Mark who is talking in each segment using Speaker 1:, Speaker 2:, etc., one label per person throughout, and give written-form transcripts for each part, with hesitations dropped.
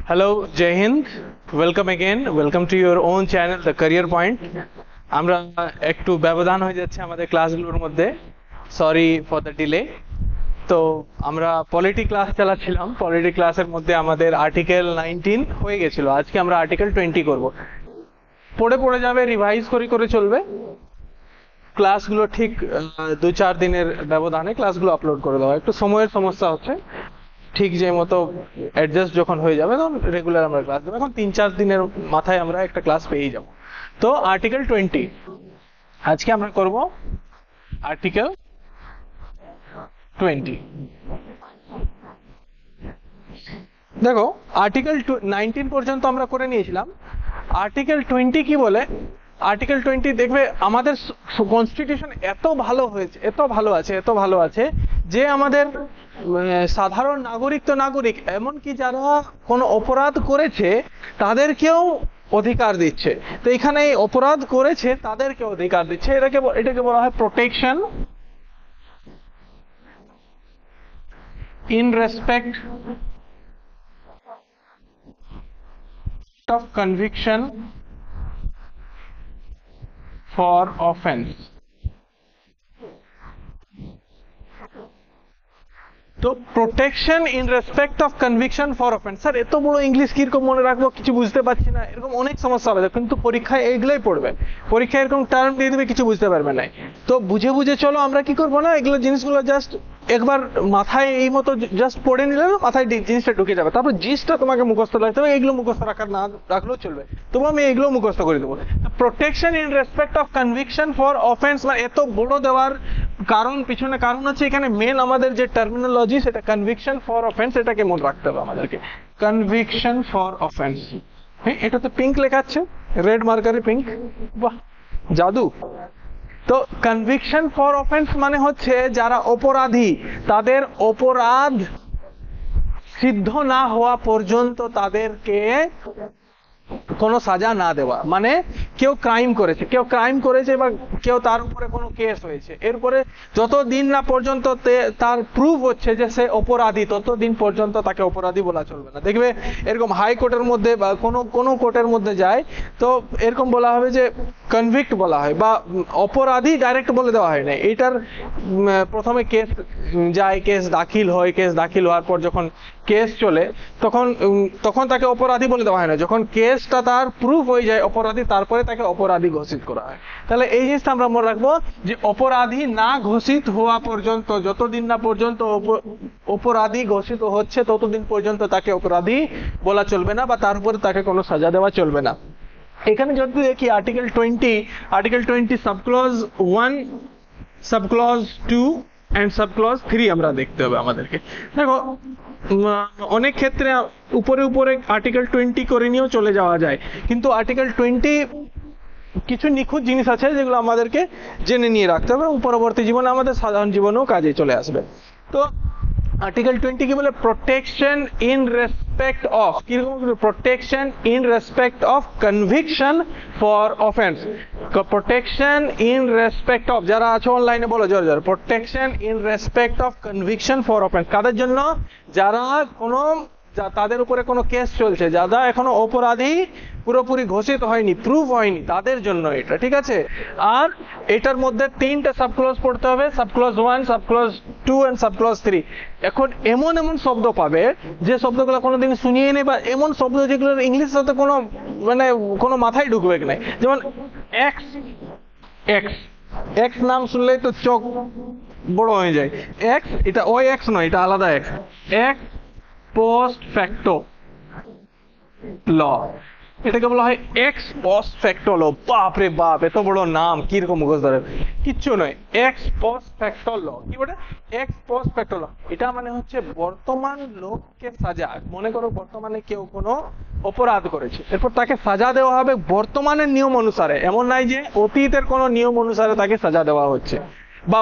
Speaker 1: Hello, Jai Hind. Welcome again. Welcome to your own channel, The Career Point. আমরা একটু ব্যবধান হয়ে যাচ্ছে আমাদের ক্লাসগুলোর মধ্যে। Sorry for the delay. তো আমরা পলিটি ক্লাস চালাচ্ছিলাম। পলিটি ক্লাসের মধ্যে আমাদের আর্টিকেল 19 হয়ে গেছিল। আজকে আমরা আর্টিকেল 20 করব। পড়ে যাবে, রিভাইজ করে চলবে। ক্লাসগুলো ঠিক 2-4 দিনের ব্যবধানে ক্লাসগুলো আপলোড করে দেওয়া। একটু সময়ের সমস্যা হচ্ছে। ঠিক যে মতো অ্যাডজাস্ট যখন হয়ে যাবে তখন রেগুলার আমরা ক্লাস দেবো। এখন 3-4 দিনের মাথায় আমরা একটা ক্লাস পেয়ে যাব। তো আর্টিকেল 20 আজকে আমরা করব আর্টিকেল 20। দেখো, আর্টিকেল 19 পর্যন্ত আমরা করে নিয়েছিলাম। আর্টিকেল 20 কি বলে? আর্টিকেল 20 দেখবে আমাদের কনস্টিটিউশন এত ভালো আছে যে আমাদের সাধারণ নাগরিক তো নাগরিক, এমনকি যারা কোনো অপরাধ করেছে তাদেরকেও অধিকার দিচ্ছে। তো এখানে এই অপরাধ করেছে তাদেরকে অধিকার দিচ্ছে। এটাকে বলা হয় protection in respect of conviction for offense. তো protection in respect of conviction for offence. Sir এত বড় ইংলিশ কিরকম মনে রাখবো, কিছু বুঝতে পারছি না, এরকম অনেক সমস্যা হবে। কিন্তু পরীক্ষায় এইগুলোই পড়বে, পরীক্ষায় এরকম টার্ম দিয়ে দেবে, কিছু বুঝতে পারবে না। তো বুঝে চলো, আমরা কি করবো না, এগুলো জিনিসগুলো জাস্ট একবার মাথায় এই মতো জাস্ট পড়ে নিলে মাথায় জিনিসটা ঢুকে যাবে। তারপর জিনিসটা তোমাকে মুখস্থ রাখতে হবে। এগুলো মুখস্থ না রাখলেও চলবে, তবু আমি এগুলো মুখস্থ করে দেবো। Protection in respect of conviction for offence, মানে এত বড় দেওয়ার পিছনে কারণ হচ্ছে এখানে মেন আমাদের যে টার্মিনোলজি সেটা কনভিকশন ফর অফেন্স, এটাকে মনে রাখতে হবে আমাদেরকে। কনভিকশন ফর অফেন্স, হ্যাঁ এটা তো পিঙ্ক লেখাচ্ছে, রেড মার্কারে পিঙ্ক, বাহ জাদু। তো কনভিকশন ফর অফেন্স মানে হচ্ছে যারা অপরাধী, তাদের অপরাধ সিদ্ধ না হওয়া পর্যন্ত তাদেরকে কোনো সাজা না দেওয়া। মানে কেউ ক্রাইম করেছে বা কেউ তার উপরে কোনো কেস হয়েছে, এরপরে যতদিন না পর্যন্ত তার প্রুফ হচ্ছে যে সে অপরাধী, ততদিন পর্যন্ত তাকে অপরাধী বলা চলবে না। দেখবে এরকম হাইকোর্টের মধ্যে বা কোনো কোর্টের মধ্যে যায় তো এরকম বলা হবে যে কনভিক্ট বলা হয়, বা অপরাধী ডাইরেক্ট বলে দেওয়া হয় না। এটার প্রথমে কেস যায়, কেস দাখিল হয়, কেস দাখিল হওয়ার পর যখন কেস চলে তখন তাকে অপরাধী বলে দেওয়া হয় না। যখন কেসটা তার প্রুফ হয়ে যায় অপরাধী, তারপরে তাকে অপরাধী ঘোষিত করা হয়। তাহলে এই জিনিসটা আমরা মনে রাখবো যে অপরাধী না ঘোষিত হওয়া পর্যন্ত, যতদিন না পর্যন্ত অপরাধী ঘোষিত হচ্ছে ততদিন পর্যন্ত তাকে অপরাধী বলা চলবে না, বা তার উপরে তাকে কোনো সাজা দেওয়া চলবে না। এখানে যদি দেখি article 20 subclause 1, subclause 2 and subclause 3 আমরা দেখতে হবে আমাদেরকে। দেখো অনেক ক্ষেত্রে উপরে আর্টিকেল 20 করে নিয়েও চলে যাওয়া যায়, কিন্তু আর্টিকেল 20 কিছু নিখুঁত জিনিস আছে যেগুলো আমাদেরকে জেনে নিয়ে রাখতে হবে এবং পরবর্তী জীবনে আমাদের সাধারণ জীবনেও কাজে চলে আসবে। তো আর্টিকেল 20 কি বলে? প্রোটেকশন ইন রেসপেক্ট অফ, কিরকম? Protection in respect of conviction for offence. Protection in respect of, যারা আছে অনলাইনে বলো জোরে, protection in respect of conviction for offence. কাদের জন্য? যারা তাদের উপরে কোনো কেস চলছে, যারা এখনো অপরাধী পুরোপুরি ঘোষিত হয়নি, প্রুফ হয়নি, তাদের জন্য এটা, ঠিক আছে? আর এটার মধ্যে 3টা সাবক্লজ পড়তে হবে, সাবক্লজ 1, সাবক্লজ 2 এন্ড সাবক্লজ 3। এখন এমন শব্দ পাবে যে শব্দগুলো কোনোদিন শুনিয়ে নেই, বা এমন শব্দ যেগুলো ইংলিশের সাথে কোনো মাথায় ঢুকবে না। যেমন এক্স নাম শুনলেই তো চোখ বড় হয়ে যায়। এক্স, এটা ওই এক্স নয়, এটা আলাদা এক্স। পোস্ট ফ্যাক্টো ল, এটাকে বলা হয় এক্স পোস্ট ফ্যাক্টো ল। বাপ রে বাপ, এত বড় নাম কিরকম মুখস্থ ধরে, কিচ্ছু নয়। এক্স পোস্ট ফ্যাক্টো ল, কি বলে? এক্স পোস্ট ফ্যাক্টো ল। এটা মানে হচ্ছে বর্তমান লোককে সাজা। মনে করো বর্তমানে কেউ কোনো অপরাধ করেছে, এরপর তাকে সাজা দেওয়া হবে বর্তমানের নিয়ম অনুসারে। এমন নাই যে অতীতের কোনো নিয়ম অনুসারে তাকে সাজা দেওয়া হচ্ছে, বা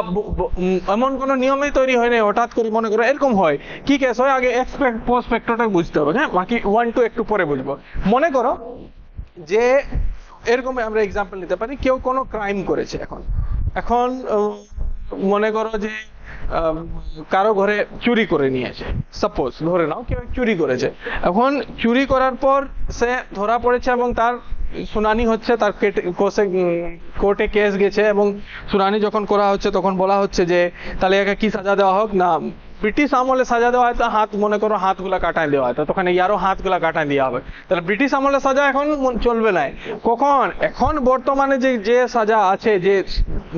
Speaker 1: এমন কোনো নিয়মই তৈরি হয় না হঠাৎ করে। মনে করো এরকম হয়, কি কেস হয়, আগে এক্স পোস্ট ফ্যাক্টরটা বুঝতে হবে, হ্যাঁ, বাকি 1-2 একটু পরে বুঝবো। মনে করো যে এরকম আমরা এক্সাম্পল নিতে পারি, কেউ কোনো ক্রাইম করেছে। এখন মনে করো যে কারো ঘরে চুরি করে নিয়েছে, সাপোজ ধরে নাও কেউ চুরি করেছে, এখন চুরি করার পর সে ধরা পড়েছে এবং তার শুনানি হচ্ছে, তার কোর্টে কেস গেছে এবং শুনানি যখন করা হচ্ছে তখন বলা হচ্ছে যে তাহলে একে কি সাজা দেওয়া হোক না, ব্রিটিশ আমলে সাজা দেওয়া হয় তো হাত, মনে করো হাতগুলা কাটায় দেওয়া হয়, তো তখন ইয়ারও হাতগুলা কাটায় দেওয়া হবে, তাহলে ব্রিটিশ আমলে সাজা এখন চলবে না। কখন? এখন বর্তমানে যে যে সাজা আছে, যে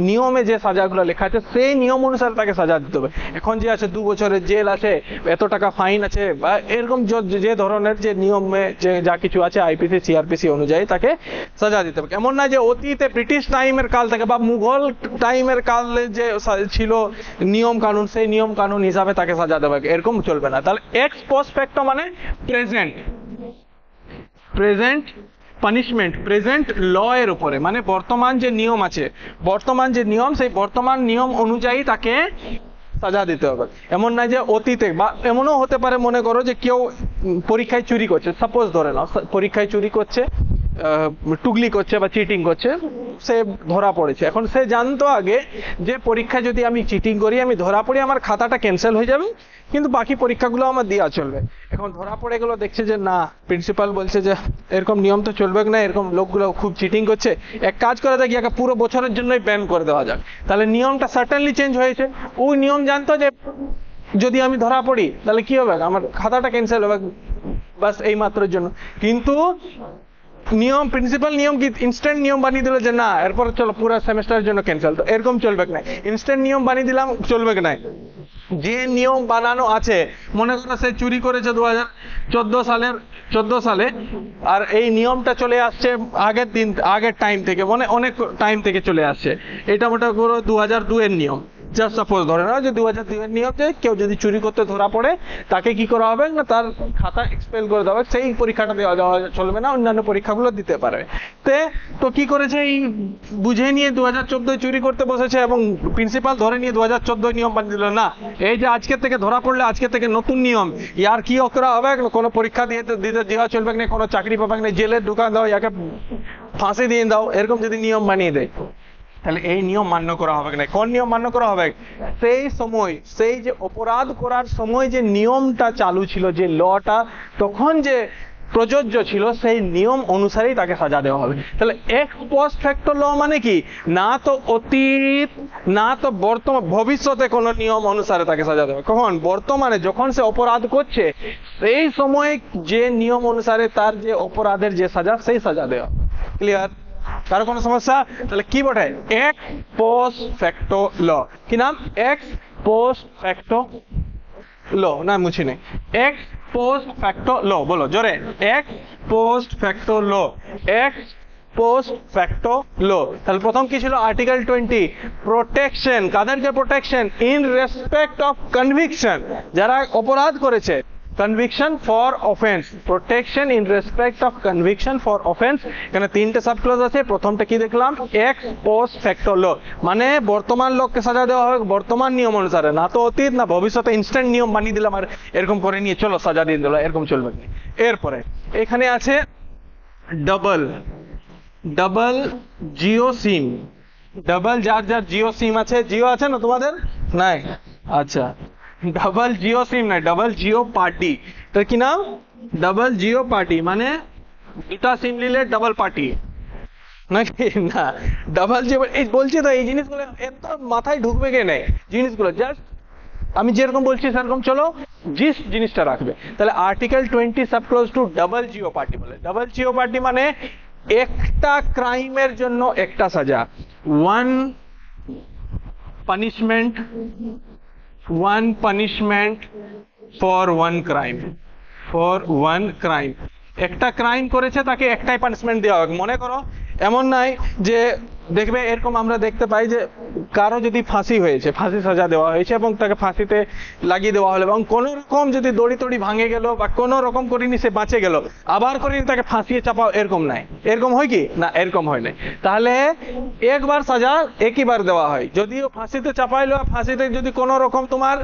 Speaker 1: নিয়মে যে সাজাগুলো লেখা আছে সেই নিয়ম অনুসারে তাকে সাজা দিতে হবে। এখন যে আছে 2 বছরের জেল আছে, এত টাকা ফাইন আছে, বা এরকম যে ধরনের যে নিয়মে যে যা কিছু আছে আইপিসি সিআরপিসি অনুযায়ী তাকে সাজা দিতে হবে। এমন না যে অতীতে ব্রিটিশ টাইমের কাল থেকে বা মুঘল টাইমের কালে যে ছিল নিয়ম কানুন, সেই নিয়ম কানুন হিসাবে তাকে সাজা দেবে, এরকম চলবে না। তাহলে এক্স পোস্ট ফ্যাক্টো মানে প্রেজেন্ট পানিশমেন্ট, প্রেজেন্ট ল এর উপরে, মানে বর্তমান যে নিয়ম আছে, বর্তমান যে নিয়ম, সেই বর্তমান নিয়ম অনুযায়ী তাকে সাজা দিতে হবে। এমন নয় যে অতীতে, বা এমনও হতে পারে মনে করো যে কেউ পরীক্ষায় চুরি করছে, সাপোজ ধরে নাও পরীক্ষায় চুরি করছে, টুগলি করছে বা চিটিং করছে, সে ধরা পড়েছে। এখন সে জানতো আগে যে পরীক্ষায় যদি আমি চিটিং করি, আমি ধরা পড়ি, আমার খাতাটা ক্যান্সেল হয়ে যাবে, কিন্তু বাকি পরীক্ষাগুলো আমার দেওয়া চলবে। এখন ধরা পড়ে গেলো, দেখছে যে না, প্রিন্সিপাল বলছে যে এরকম নিয়ম তো চলবে না, এরকম লোকগুলো খুব চিটিং করছে, এক কাজ করা যাক, একে পুরো বছরের জন্যই ব্যান করে দেওয়া যাক। তাহলে নিয়মটা সার্টেনলি চেঞ্জ হয়েছে। ওই নিয়ম জানতো যে যদি আমি ধরা পড়ি তাহলে কি হবে, আমার খাতাটা ক্যান্সেল হবে, বাস এই মাত্রের জন্য। কিন্তু নিয়ম, প্রিন্সিপাল নিয়ম কি ইনস্ট্যান্ট নিয়ম বানিয়ে দিল যে না এরপর চলো পুরো সেমেস্টারের জন্য ক্যান্সেল, তো এরকম চলবে না। ইনস্ট্যান্ট নিয়ম বানিয়ে দিলাম, চলবে না। যে নিয়ম বানানো আছে, মনে করো সে চুরি করেছে 2014 সালে, আর এই নিয়মটা চলে আসছে আগের টাইম থেকে, মানে অনেক টাইম থেকে চলে আসছে। এটা মোটা করো 2002 এর নিয়ম, জাস্ট সাপোজ ধরে নাও যে 2002 এর নিয়ম যে কেউ যদি চুরি করতে ধরা পড়ে তাকে কি করা হবে না, তার খাতা এক্সপেল করে দেওয়া হবে, সেই পরীক্ষাটা দেওয়া চলবে না, অন্যান্য পরীক্ষাগুলো দিতে পারবে। তো কি করেছে, এই বুঝে নিয়ে 2014 চুরি করতে বসেছে এবং প্রিন্সিপাল ধরে নিয়ে 2014 নিয়ম বানিয়ে দিল না, এই যে আজকে থেকে ধরা পড়লে আজকে থেকে নতুন নিয়ম, ইয়ার কি করা হবে, কোনো পরীক্ষা দিতে দেওয়া চলবে না, কোনো চাকরি পাবে না, জেলে ঢুকান দাও, ইয়াকে ফাঁসি দিয়ে দাও, এরকম যদি নিয়ম বানিয়ে দেয় তাহলে এই নিয়ম মান্য করা হবে না। কোন নিয়ম মান্য করা হবে? সেই সময়, সেই যে অপরাধ করার সময় যে নিয়মটা চালু ছিল, যে লটা তখন যে প্রযোজ্য ছিল, সেই নিয়ম অনুসারেই তাকে সাজা দেওয়া হবে। তাহলে এক্স পোস্ট ফ্যাক্টো ল মানে কি, না তো অতীত না তো বর্তমান, ভবিষ্যতে কোনো নিয়ম অনুসারে তাকে সাজা দেওয়া। কখন? বর্তমানে, যখন সে অপরাধ করছে সেই সময় যে নিয়ম অনুসারে তার যে অপরাধের যে সাজা, সেই সাজা দেওয়া। ক্লিয়ার? কারো কোনো সমস্যা? তাহলে কি বটে? Ex post facto law. কি নাম? Ex post facto law. না মুছি নেই, এক্স পোস্ট ফ্যাক্টো ল। বলো জোরে, ex post facto law, ex post facto law. তাহলে প্রথম কি ছিল? Article 20, protection. কাদেরকে protection? In respect of conviction, যারা অপরাধ করেছে। Conviction for offence, protection in respect of conviction for offence. এখানে 3টে সাব ক্লজ আছে। প্রথমটা কি দেখলাম? এক্স পোস্ট ফ্যাক্টো ল, মানে বর্তমান লোককে সাজা দেওয়া হবে বর্তমান নিয়ম অনুসারে, না তো অতীত না ভবিষ্যতে ইনস্ট্যান্ট নিয়ম বানিয়ে দিলাম আর এরকম করে নিয়ে চলো সাজা দিয়ে দিল, এরকম চলবে না। এরপরে এখানে আছে ডাবল জিও সিম। ডাবল, যার যার জিও সিম আছে, জিও আছে না তোমাদের? নাই? আচ্ছা, ডাবল জিও সিম নাই, ডাবল জিও পার্টি। তো কি নাম? ডাবল জিও পার্টি, মানে দুটা সিম নিলে ডাবল পার্টি নাকি? না, ডাবল জিও। এই বলছি তো, এই জিনিসগুলো এত মাথায় ঢুকবে কে নেই জিনিসগুলো, জাস্ট আমি যেরকম বলছি সেরকম চলো, জিনিসটা রাখবে। তাহলে article 20 sub close two double Jio party বলে। ডাবল জিও পার্টি মানে একটা ক্রাইমের জন্য একটা সাজা, one punishment for one crime. একটা ক্রাইম করেছে, তাকে একটাই পানিশমেন্ট দেওয়া হবে। মনে করো এমন নাই যে, দেখবে এরকম আমরা দেখতে পাই যে কারো যদি ফাঁসি হয়েছে, ফাঁসি সাজা দেওয়া হয়েছে এবং তাকে ফাঁসিতে লাগিয়ে দেওয়া হলো, এবং কোন রকম যদি দড়ি টড়ি ভাঙে গেল বা কোন রকম করিনি সে বাঁচে গেল, আবার করিনি তাকে ফাঁসিয়ে চাপাও, এরকম নাই। এরকম হয় কি না? এরকম হয় না। তাহলে একবার সাজা একইবার দেওয়া হয়। যদিও ফাঁসিতে চাপাইলো, ফাঁসিতে যদি কোন রকম তোমার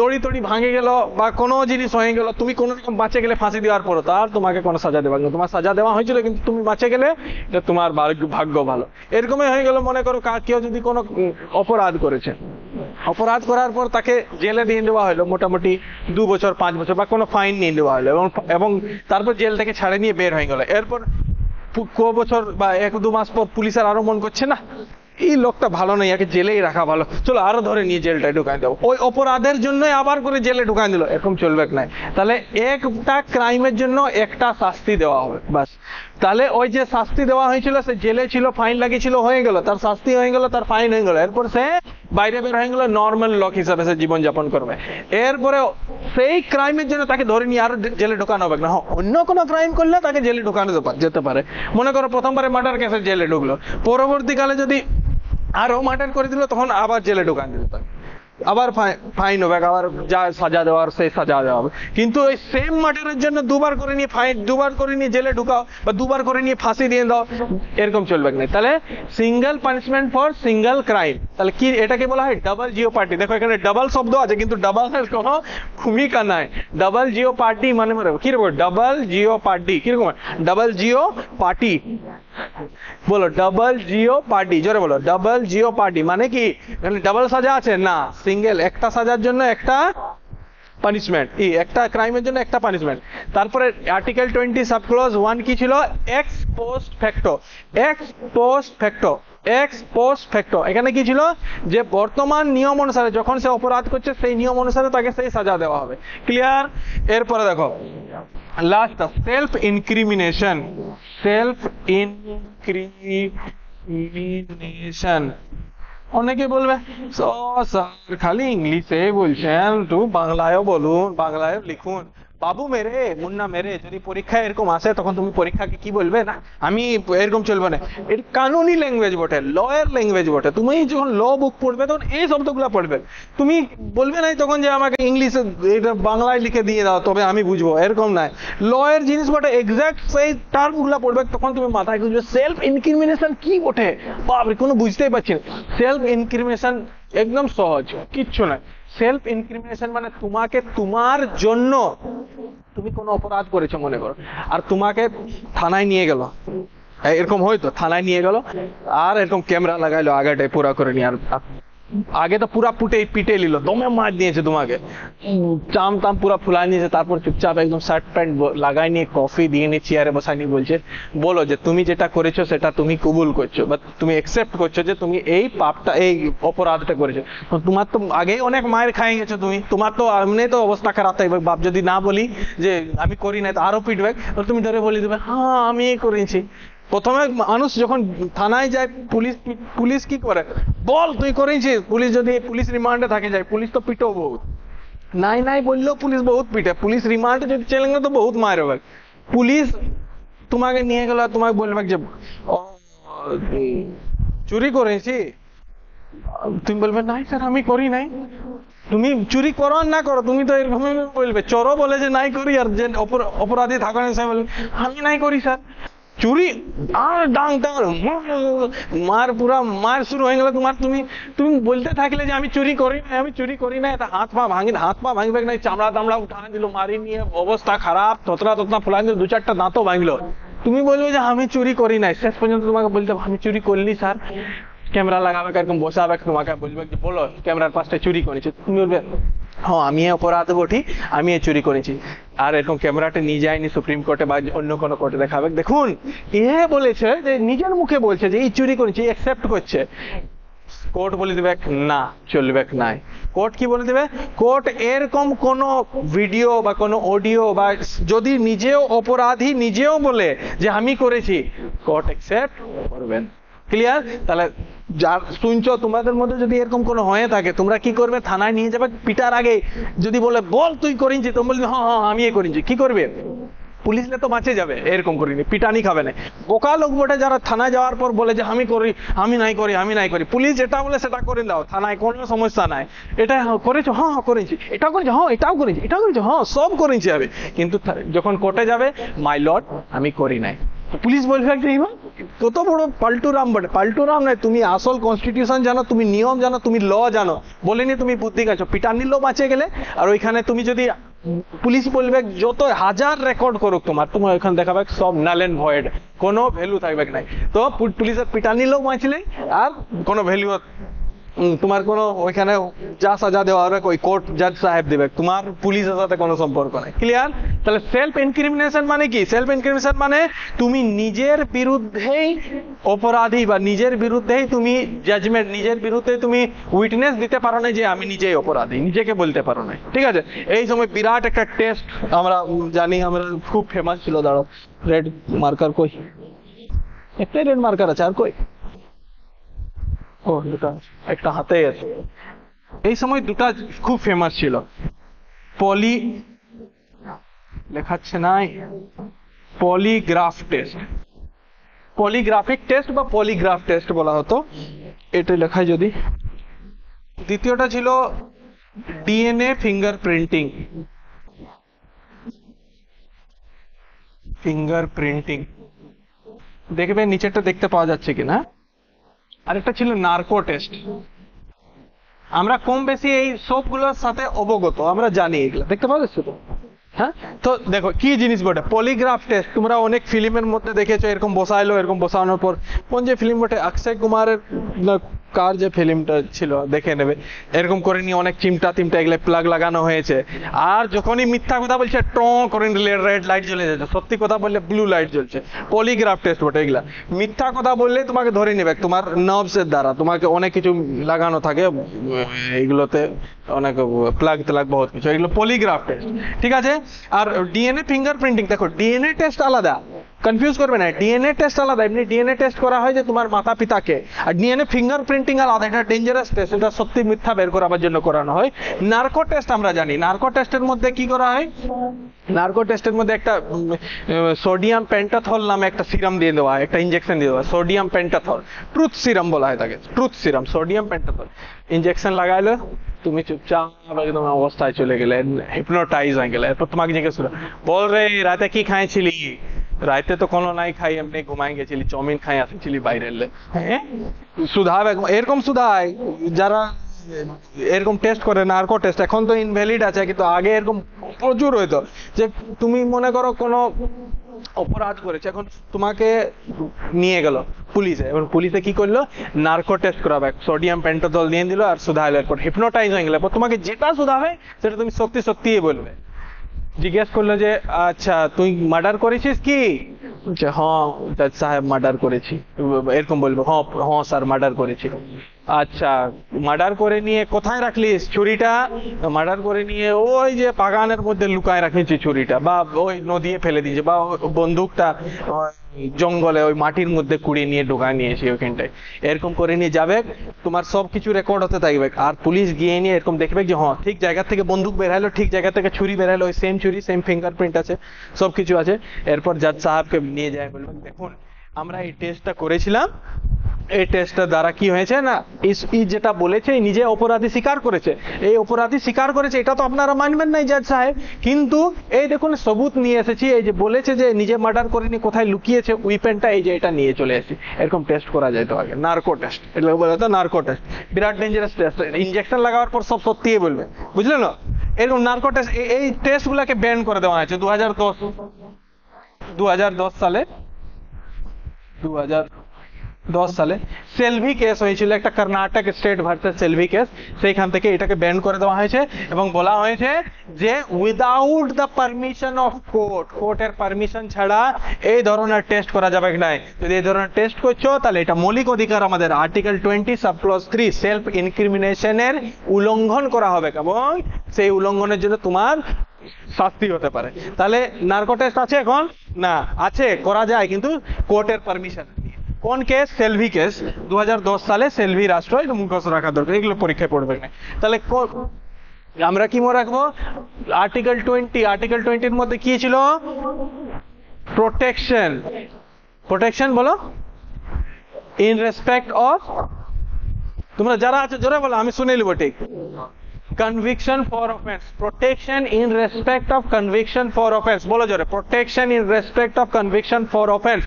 Speaker 1: দড়ি টড়ি ভাঙে গেল বা কোনো জিনিস হয়ে গেল, তুমি কোন রকম বাঁচে গেলে ফাঁসি দেওয়ার পর, তার তোমাকে কোনো সাজা দেওয়া না। তোমার সাজা দেওয়া হয়েছিল কিন্তু তুমি বাঁচে গেলে, এটা তোমার ভাগ্য ভালো। এরকমই হয়ে গেল, মনে করো কেউ যদি কোনো অপরাধ করেছে, অপরাধ করার পর তাকে জেলে দিয়ে দেওয়া হলো মোটামুটি 2 বছর 5 বছর বা কোনো ফাইন নিয়ে দেওয়া হলো, এবং তারপর জেল থেকে ছাড়ে নিয়ে বের হয়ে গেল। এরপর ক বছর বা 1-2 মাস পর পুলিশের আরো মন করছে না এই লোকটা ভালো নেই, একে জেলেই রাখা ভালো, চলো আরো ধরে নিয়ে জেলটায় ঢুকাই দেবো, ওই অপরাধের জন্যই আবার করে জেলে ঢুকাই দিল, এরকম চলবে না। তাহলে একটা ক্রাইমের জন্য একটা শাস্তি দেওয়া হবে বাস। তাহলে ওই যে শাস্তি দেওয়া হয়েছিল, সে জেলে ছিল, ফাইন লাগিয়েছিল, হয়ে গেল, তার শাস্তি হয়ে গেল, তার ফাইন হয়ে গেল, এরপর সে বাইরে বের হয়ে গেল, নর্মাল লোক হিসাবে সে জীবনযাপন করবে। এরপরে সেই ক্রাইমের জন্য তাকে ধরে নিয়ে আরো জেলে ঢুকানো হবে না। অন্য কোনো ক্রাইম করলে তাকে জেলে ঢুকানো যেতে পারে। মনে করো প্রথমবারে মার্ডার কেসে জেলে ঢুকলো, পরবর্তীকালে যদি আরো মার্ডার করে দিল, তখন আবার জেলে ঢুকান দিল, আবার ফাইন হবে, আবার যা সাজা দেওয়ার সেই সাজা দেওয়া হবে। কিন্তু ওই সেম মার্ডারের জন্য 2বার করে নিয়ে ফাইন, 2বার করে নিয়ে জেলে ঢুকাও বা 2বার করে নিয়ে ফাঁসি দিয়ে দাও, এরকম চলবে না। তাহলে single punishment for single crime. তাহলে কি এটাকে বলা হয় ডাবল জিও পার্টি। দেখো এখানে ডাবল শব্দ আছে কিন্তু ডাবলের কোনো ভূমিকা নাই। ডাবল জিও পার্টি মানে কিরকম? ডাবল জিও পার্টি কিরকম? ডাবল জিও পার্টি বলো, ডাবল জিও পার্টি, জোরে বলো, ডাবল জিও পার্টি মানে কি? ডাবল সাজা আছে না, সিঙ্গেল, একটা সাজার জন্য একটা পানিশমেন্ট, একটা ক্রাইমের জন্য একটা পানিশমেন্ট। তারপরে আর্টিকেল 20 সাবক্লজ 1 কি ছিল? X post facto. X post facto, x post facto এখানে কি ছিল? যে বর্তমান নিয়ম অনুসারে যখন সে অপরাধ করছে সেই নিয়ম অনুসারে তাকে সেই সাজা দেওয়া হবে। ক্লিয়ার? এরপরে দেখো লাস্ট, সেলফ ইনক্রিমিনেশন। সেলফ ইনক্রিমিনেশন অনেকে বলবে স্যার খালি ইংলিশে বলছেন, একটু বাংলায়ও বলুন, বাংলায় লিখুন। বাবু মেরে, মুন্না মেরে, যদি পরীক্ষায় এরকম আসে তখন তুমি পরীক্ষাকে কি বলবে? না আমি এরকম চলবে না, এটা কানুনি ল্যাঙ্গুয়েজ বটে, লয়ের ল্যাঙ্গুয়েজ বটে। তুমি যখন ল বুক পড়বে তখন এই শব্দগুলো পড়বে, তুমি বলবে না তখন যে আমাকে ইংলিশে এটা বাংলায় লিখে দিয়ে দাও তবে আমি বুঝবো, এরকম নাই। লয়ের জিনিস বটে, এক্সাক্ট সেই টার্মগুলো পড়বে, তখন তুমি মাথায় বুঝবে সেলফ ইনক্রিমিনেশন কি বটে। বাপরে, কোনো বুঝতেই পারছি না। সেলফ ইনক্রিমিনেশন একদম সহজ, কিচ্ছু নাই। সেলফ ইনক্রিমিনেশন মানে তোমাকে, তোমার জন্য তুমি কোনো অপরাধ করেছো মনে করো, আর তোমাকে থানায় নিয়ে গেল, এরকম হয়তো থানায় নিয়ে গেল আর এরকম ক্যামেরা লাগাইলো আগেটাই পুরা করে নিয়ে, আর আগে তো পুরা পিটে নিল, দমে মার দিয়েছে তোমাকে, চাম টাম পুরা ফুলাই নিয়েছে, তারপর চুপচাপ একদম শার্ট প্যান্ট লাগাই নিয়ে কফি দিয়ে নিয়ে চেয়ারে বসাই নিয়ে বলছে বলো যে তুমি যেটা করেছো সেটা তুমি কবুল করছো বা তুমি একসেপ্ট করছো যে তুমি এই পাপটা, এই অপরাধটা করেছো। তোমার তো আগেই অনেক মায়ের খাই গেছো তুমি, তোমার তো এমনি তো অবস্থা খারাপ থাকবে। বাপ যদি না বলি যে আমি করি না তো আরো পিটবে, তুমি ধরে বলে দেবে হ্যাঁ আমি করেছি। প্রথমে মানুষ যখন থানায় যায়, পুলিশ কি করে? বল তুই করেছিস। পুলিশ যদি পুলিশ রিমান্ডে থাকে যায়, পুলিশ তো পিটো বহুত, নাই বললেও পুলিশ বহুত পিটে। পুলিশ রিমান্ডে যদি চলে গেলে তো বহুত মার হবে। পুলিশ তোমাকে নিয়ে গেল, তোমাকে বলবে যে চুরি করেছি, তুমি বলবে নাই স্যার আমি করি নাই। তুমি চুরি করো আর না করো, তুমি তো এরকম বলবে। চোরও বলে যে নাই করি, আর যে অপরাধী থাকেন সে বলবে আমি নাই করি স্যার। চুরি আর ডাং ডাং মার, পুরা মার শুরু হয়ে গেল তোমার। তুমি বলতে থাকলে যে আমি চুরি করি না, আমি চুরি করি না, এটা হাত পা ভাঙবে না, চামড়া টামড়া উঠানে দিল, মারি নিয়ে অবস্থা খারাপ, তোতরা ফুলাই দিল, 2-4টা দাঁতও ভাঙলো। তুমি বলবে যে আমি চুরি করি নাই, শেষ পর্যন্ত তোমাকে বলতে আমি চুরি করলি স্যার। ক্যামেরা লাগাবে, এরকম বসাবে, তোমাকে বলবে যে বলো ক্যামেরার পাশে চুরি করেছে। তুমি বলবে হ্যাঁ আমি অপরাধ বটি, আমি চুরি করেছি। আর এরকম ক্যামেরাটা নিয়ে যায়নি সুপ্রিম কোর্টে বা অন্য কোনো কোর্টে দেখাবে, দেখুন এ বলেছে যে নিজের মুখে বলছে যে এই চুরি করেছে, অ্যাকসেপ্ট করছে। কোর্ট বলে দেবে না, চলবে নাই। কোর্ট কি বলে দেবে? কোর্ট এরকম কোন ভিডিও বা কোনো অডিও বা যদি নিজেও অপরাধী নিজেও বলে যে আমি করেছি, কোর্ট অ্যাকসেপ্ট করবেন। ক্লিয়ার? তাহলে যার শুনছো তোমাদের মধ্যে যদি এরকম কোনো হয়ে থাকে, তোমরা কি করবে? থানায় নিয়ে যাবে। পিটার আগে যদি বলে বল তুই করেছি, তুমি বলবি হ্যাঁ আমি করেছি, কি করবে? পুলিশলে তো বাঁচে যাবে, এরকম করিনি, পিটানি খাবে না। বোকা লোক বটে যারা থানায় যাওয়ার পর বলে যে আমি করি, আমি নাই করি। পুলিশ যেটা বলে সেটা করে দাও, থানায় কোনো সমস্যা নাই। এটা করেছো? হ্যাঁ করেছি। এটাও করেছি? হ্যাঁ এটাও করেছি। হ্যাঁ সব করেছি আমি। কিন্তু যখন কোর্টে যাবে, মাই লর্ড আমি করি নাই, পুলিশ বলবে কত বড় পাল্টুরাম বটে। পাল্টুরাম নয়, তুমি আসল কনস্টিটিউশন জানো, তুমি নিয়ম জানো, তুমি ল জানো, বলেনি তুমি বুদ্ধি কাছো। পিটানির লো বাঁচে গেলে। আর ওইখানে তুমি যদি পুলিশ বলবে যত হাজার রেকর্ড করুক তোমার ওইখানে দেখাবে সব নাল এন্ড ভয়েড, কোনো ভ্যালু থাকবে নাই। তো পুলিশের পিটানির লোক বাঁচলে আর কোনো ভ্যালু তোমার কোনো ওইখানে যা সাজা দেওয়া হবে ওই কোর্ট জাজ সাহেব দেবে, তোমার পুলিশের সাথে কোনো সম্পর্ক নেই। ক্লিয়ার? তাহলে সেলফ ইনক্রিমিনেশন মানে কি? সেলফ ইনক্রিমিনেশন মানে তুমি নিজের বিরুদ্ধেই অপরাধী বা নিজের বিরুদ্ধেই তুমি জাজমেন্ট, নিজের বিরুদ্ধে তুমি উইটনেস দিতে পারো না যে আমি নিজেই অপরাধী, নিজেকে বলতে পারো না। ঠিক আছে? এই সময় বিরাট একটা টেস্ট আমরা জানি, আমরা খুব ফেমাস ছিল। দাঁড়ো, রেড মার্কার কই? একটাই রেড মার্কার আছে, আর কই? ও দুটা, একটা হাতে আছে। এই সময় দুটা খুব ফেমাস ছিল। পলি লেখাচ্ছে নাই, পলিগ্রাফ টেস্ট, পলিগ্রাফিক টেস্ট বা পলিগ্রাফ টেস্ট বলা হতো, এটা লেখায় যদি। দ্বিতীয়টা ছিল ডিএনএ ফিঙ্গারপ্রিন্টিং, ফিঙ্গারপ্রিন্টিং দেখবে নিচেরটা দেখতে পাওয়া যাচ্ছে কিনা। আরেকটা ছিল নার্কো টেস্ট। আমরা কম বেশি এই সবগুলোর সাথে অবগত, আমরা জানি এগুলো, দেখতে পাওয়া যাচ্ছে তো? হ্যাঁ, তো দেখো কি জিনিস বটে পলিগ্রাফ টেস্ট। তোমরা অনেক ফিল্মের মধ্যে দেখেছো, এরকম বসাইলো, এরকম বসানোর পর কোন যে ফিল্ম বটে, অক্ষয় কুমারের কার যে ফিল্মটা ছিল দেখে নেবে, এরকম করে নিয়ে অনেক চিমটা টিমটা এগুলো প্লাগ লাগানো হয়েছে। আর যখনই মিথ্যা কথা বলছে ট করে রেড লাইট জ্বলে যাচ্ছে, সত্যি কথা বললে ব্লু লাইট জ্বলছে। পলিগ্রাফ টেস্ট বটে এগুলা। মিথ্যা কথা বললে তোমাকে ধরে নেবে, তোমার নার্ভস এর দ্বারা তোমাকে অনেক কিছু লাগানো থাকে এগুলোতে, অনেক প্লাগ ট্লাগ বহুত কিছু, এগুলো পলিগ্রাফ টেস্ট। ঠিক আছে? আর ডিএনএ ফিঙ্গারপ্রিন্টিং, দেখো ডিএনএ টেস্ট আলাদা, কনফিউজ করবে না। ডিএনএ টেস্ট আলাদা, এমনি ডিএনএ টেস্ট করা হয় যে তোমার মাতা পিতাকে, আর ডিএনএ ফিঙ্গারপ্রিন্টিং আলাদা, এটা ডেঞ্জারাস টেস্ট, এটা সত্যি মিথ্যা বের করার জন্য করানো হয়। নার্কো টেস্ট আমরা জানি, নার্কো টেস্টের মধ্যে কি করা হয়? নার্কো টেস্টের মধ্যে একটা সোডিয়াম পেন্টাথল নামে একটা সিরাম দিয়ে দেওয়া হয়, একটা ইনজেকশন দিয়ে দেওয়া হয়, সোডিয়াম পেন্টাথল, ট্রুথ সিরাম বলা হয় তাকে, ট্রুথ সিরাম, সোডিয়াম পেন্টাথল। ইনজেকশন লাগাইলো, তুমি চুপচাপ একদম অবস্থায় চলে গেলে, হিপনোটাইজ হয়ে গেলে। এরপর তোমাকে জিজ্ঞেস করো, বল রে রাতে কি খাইছিলি? রাইতে তো কোনো নাই খাই, এমনি ঘুমাই গেছিলি, চাউমিন খাই আসছিলি বাইরে। হ্যাঁ, সুধাব এরকম সুধায় যারা এরকম টেস্ট করে নার্কো টেস্ট। এখন তো ইনভ্যালিড আছে, কিন্তু আগে এরকম প্রচুর হইতো। যে তুমি মনে করো কোনো অপরাধ করেছে, এখন তোমাকে নিয়ে গেল পুলিশে, এবং পুলিশে কি করলো? নার্কো টেস্ট করাবে, সোডিয়াম পেন্টাথল দিয়ে দিল আর সুধাইলো, এরপর হিপনোটাইজ হয়ে গেলে তোমাকে যেটা সুধাবে সেটা তুমি সত্যি সত্যিই বলবে। জিজ্ঞেস করলো যে আচ্ছা তুই মার্ডার করেছিস কি? হ্যাঁ জজ সাহেব মার্ডার করেছি, এরকম বলবো, হ্যাঁ হ্যাঁ স্যার মার্ডার করেছি। আচ্ছা মার্ডার করে নিয়ে কোথায় রাখলিস ছুরিটা? মার্ডার করে নিয়ে ওই যে বাগানের মধ্যে লুকায় রাখেছি ছুরিটা, বা ওই নদীতে ফেলে দিয়েছে, বা বন্দুকটা জঙ্গলে ওই মাটির মধ্যে কুড়িয়ে নিয়ে ঢোকায় নিয়েছি ওইখানটায়। এরকম করে নিয়ে যাবে, তোমার সব কিছু রেকর্ড হতে থাকবে। আর পুলিশ গিয়ে নিয়ে এরকম দেখবে যে হ্যাঁ ঠিক জায়গা থেকে বন্দুক বেরাইলো, ঠিক জায়গা থেকে ছুরি বেরাইলো, ওই সেম ছুরি, সেম ফিঙ্গারপ্রিন্ট আছে, সব কিছু আছে। এরপর জাজ সাহেবকে নিয়ে যায়, বলবেন দেখুন আমরা এই টেস্টটা করেছিলাম, এই টেস্টের দ্বারা কি হয়েছে না, যেটা বলেছে নিজে অপরাধী স্বীকার করেছে, এই অপরাধী স্বীকার করেছে, এটা তো আপনারা মানবেন নাই জাজ সাহেব, কিন্তু এই দেখুন সবুত নিয়ে এসেছি, এই যে বলেছে যে নিজে মার্ডার করেনি, কোথায় লুকিয়েছে উইপেনটা, এই যে এটা নিয়ে চলে এসেছি। এরকম টেস্ট করা যায় তো আগে, নার্কো টেস্ট, এটা বলা হতো নার্কো টেস্ট। বিরাট ডেঞ্জারাস টেস্ট, ইনজেকশন লাগাবার পর সব সত্যিই বলবে, বুঝলে না? এরকম নার্কো টেস্ট, এই টেস্ট গুলাকে ব্যান করে দেওয়া হয়েছে 2010 সালে। 2010 সালে সেলভি কেস হয়েছিল, একটা কর্ণাটক স্টেট ভার্সেস সেলভি কেস, সেইখান থেকে এটাকে ব্যান করে দেওয়া হয়েছে এবং বলা হয়েছে যে without the permission of court, কোর্টের পারমিশন ছাড়া এই ধরনের টেস্ট করা যাবে না। যদি এই ধরনের টেস্ট করছো তাহলে এটা মৌলিক অধিকার, আমাদের আর্টিকেল 20 সাবক্লজ 3 সেলফ ইনক্রিমিনেশনের উল্লঙ্ঘন করা হবে এবং সেই উল্লঙ্ঘনের জন্য তোমার শাস্তি হতে পারে। তাহলে নার্কো টেস্ট আছে এখন? না, আছে, করা যায়, কিন্তু কোর্টের পারমিশন। কোন কেস? সেলভি কেস, 2010 সালে সেলভি রাষ্ট্র, এটা মুখস্থ রাখা দরকার, এগুলো পরীক্ষায় পড়বে না। তাহলে আমরা কি মনে রাখবো? আর্টিকেল 20, আর্টিকেল 20 এর মধ্যে কি ছিল? প্রোটেকশন, প্রোটেকশন বলো, ইন রেসপেক্ট অফ, তোমরা যারা আছে জোরে বলো, আমি শুনে নিব ঠিক। Conviction for offense, protection in respect of conviction for offense, বলো জোরে, protection in respect of conviction for offense।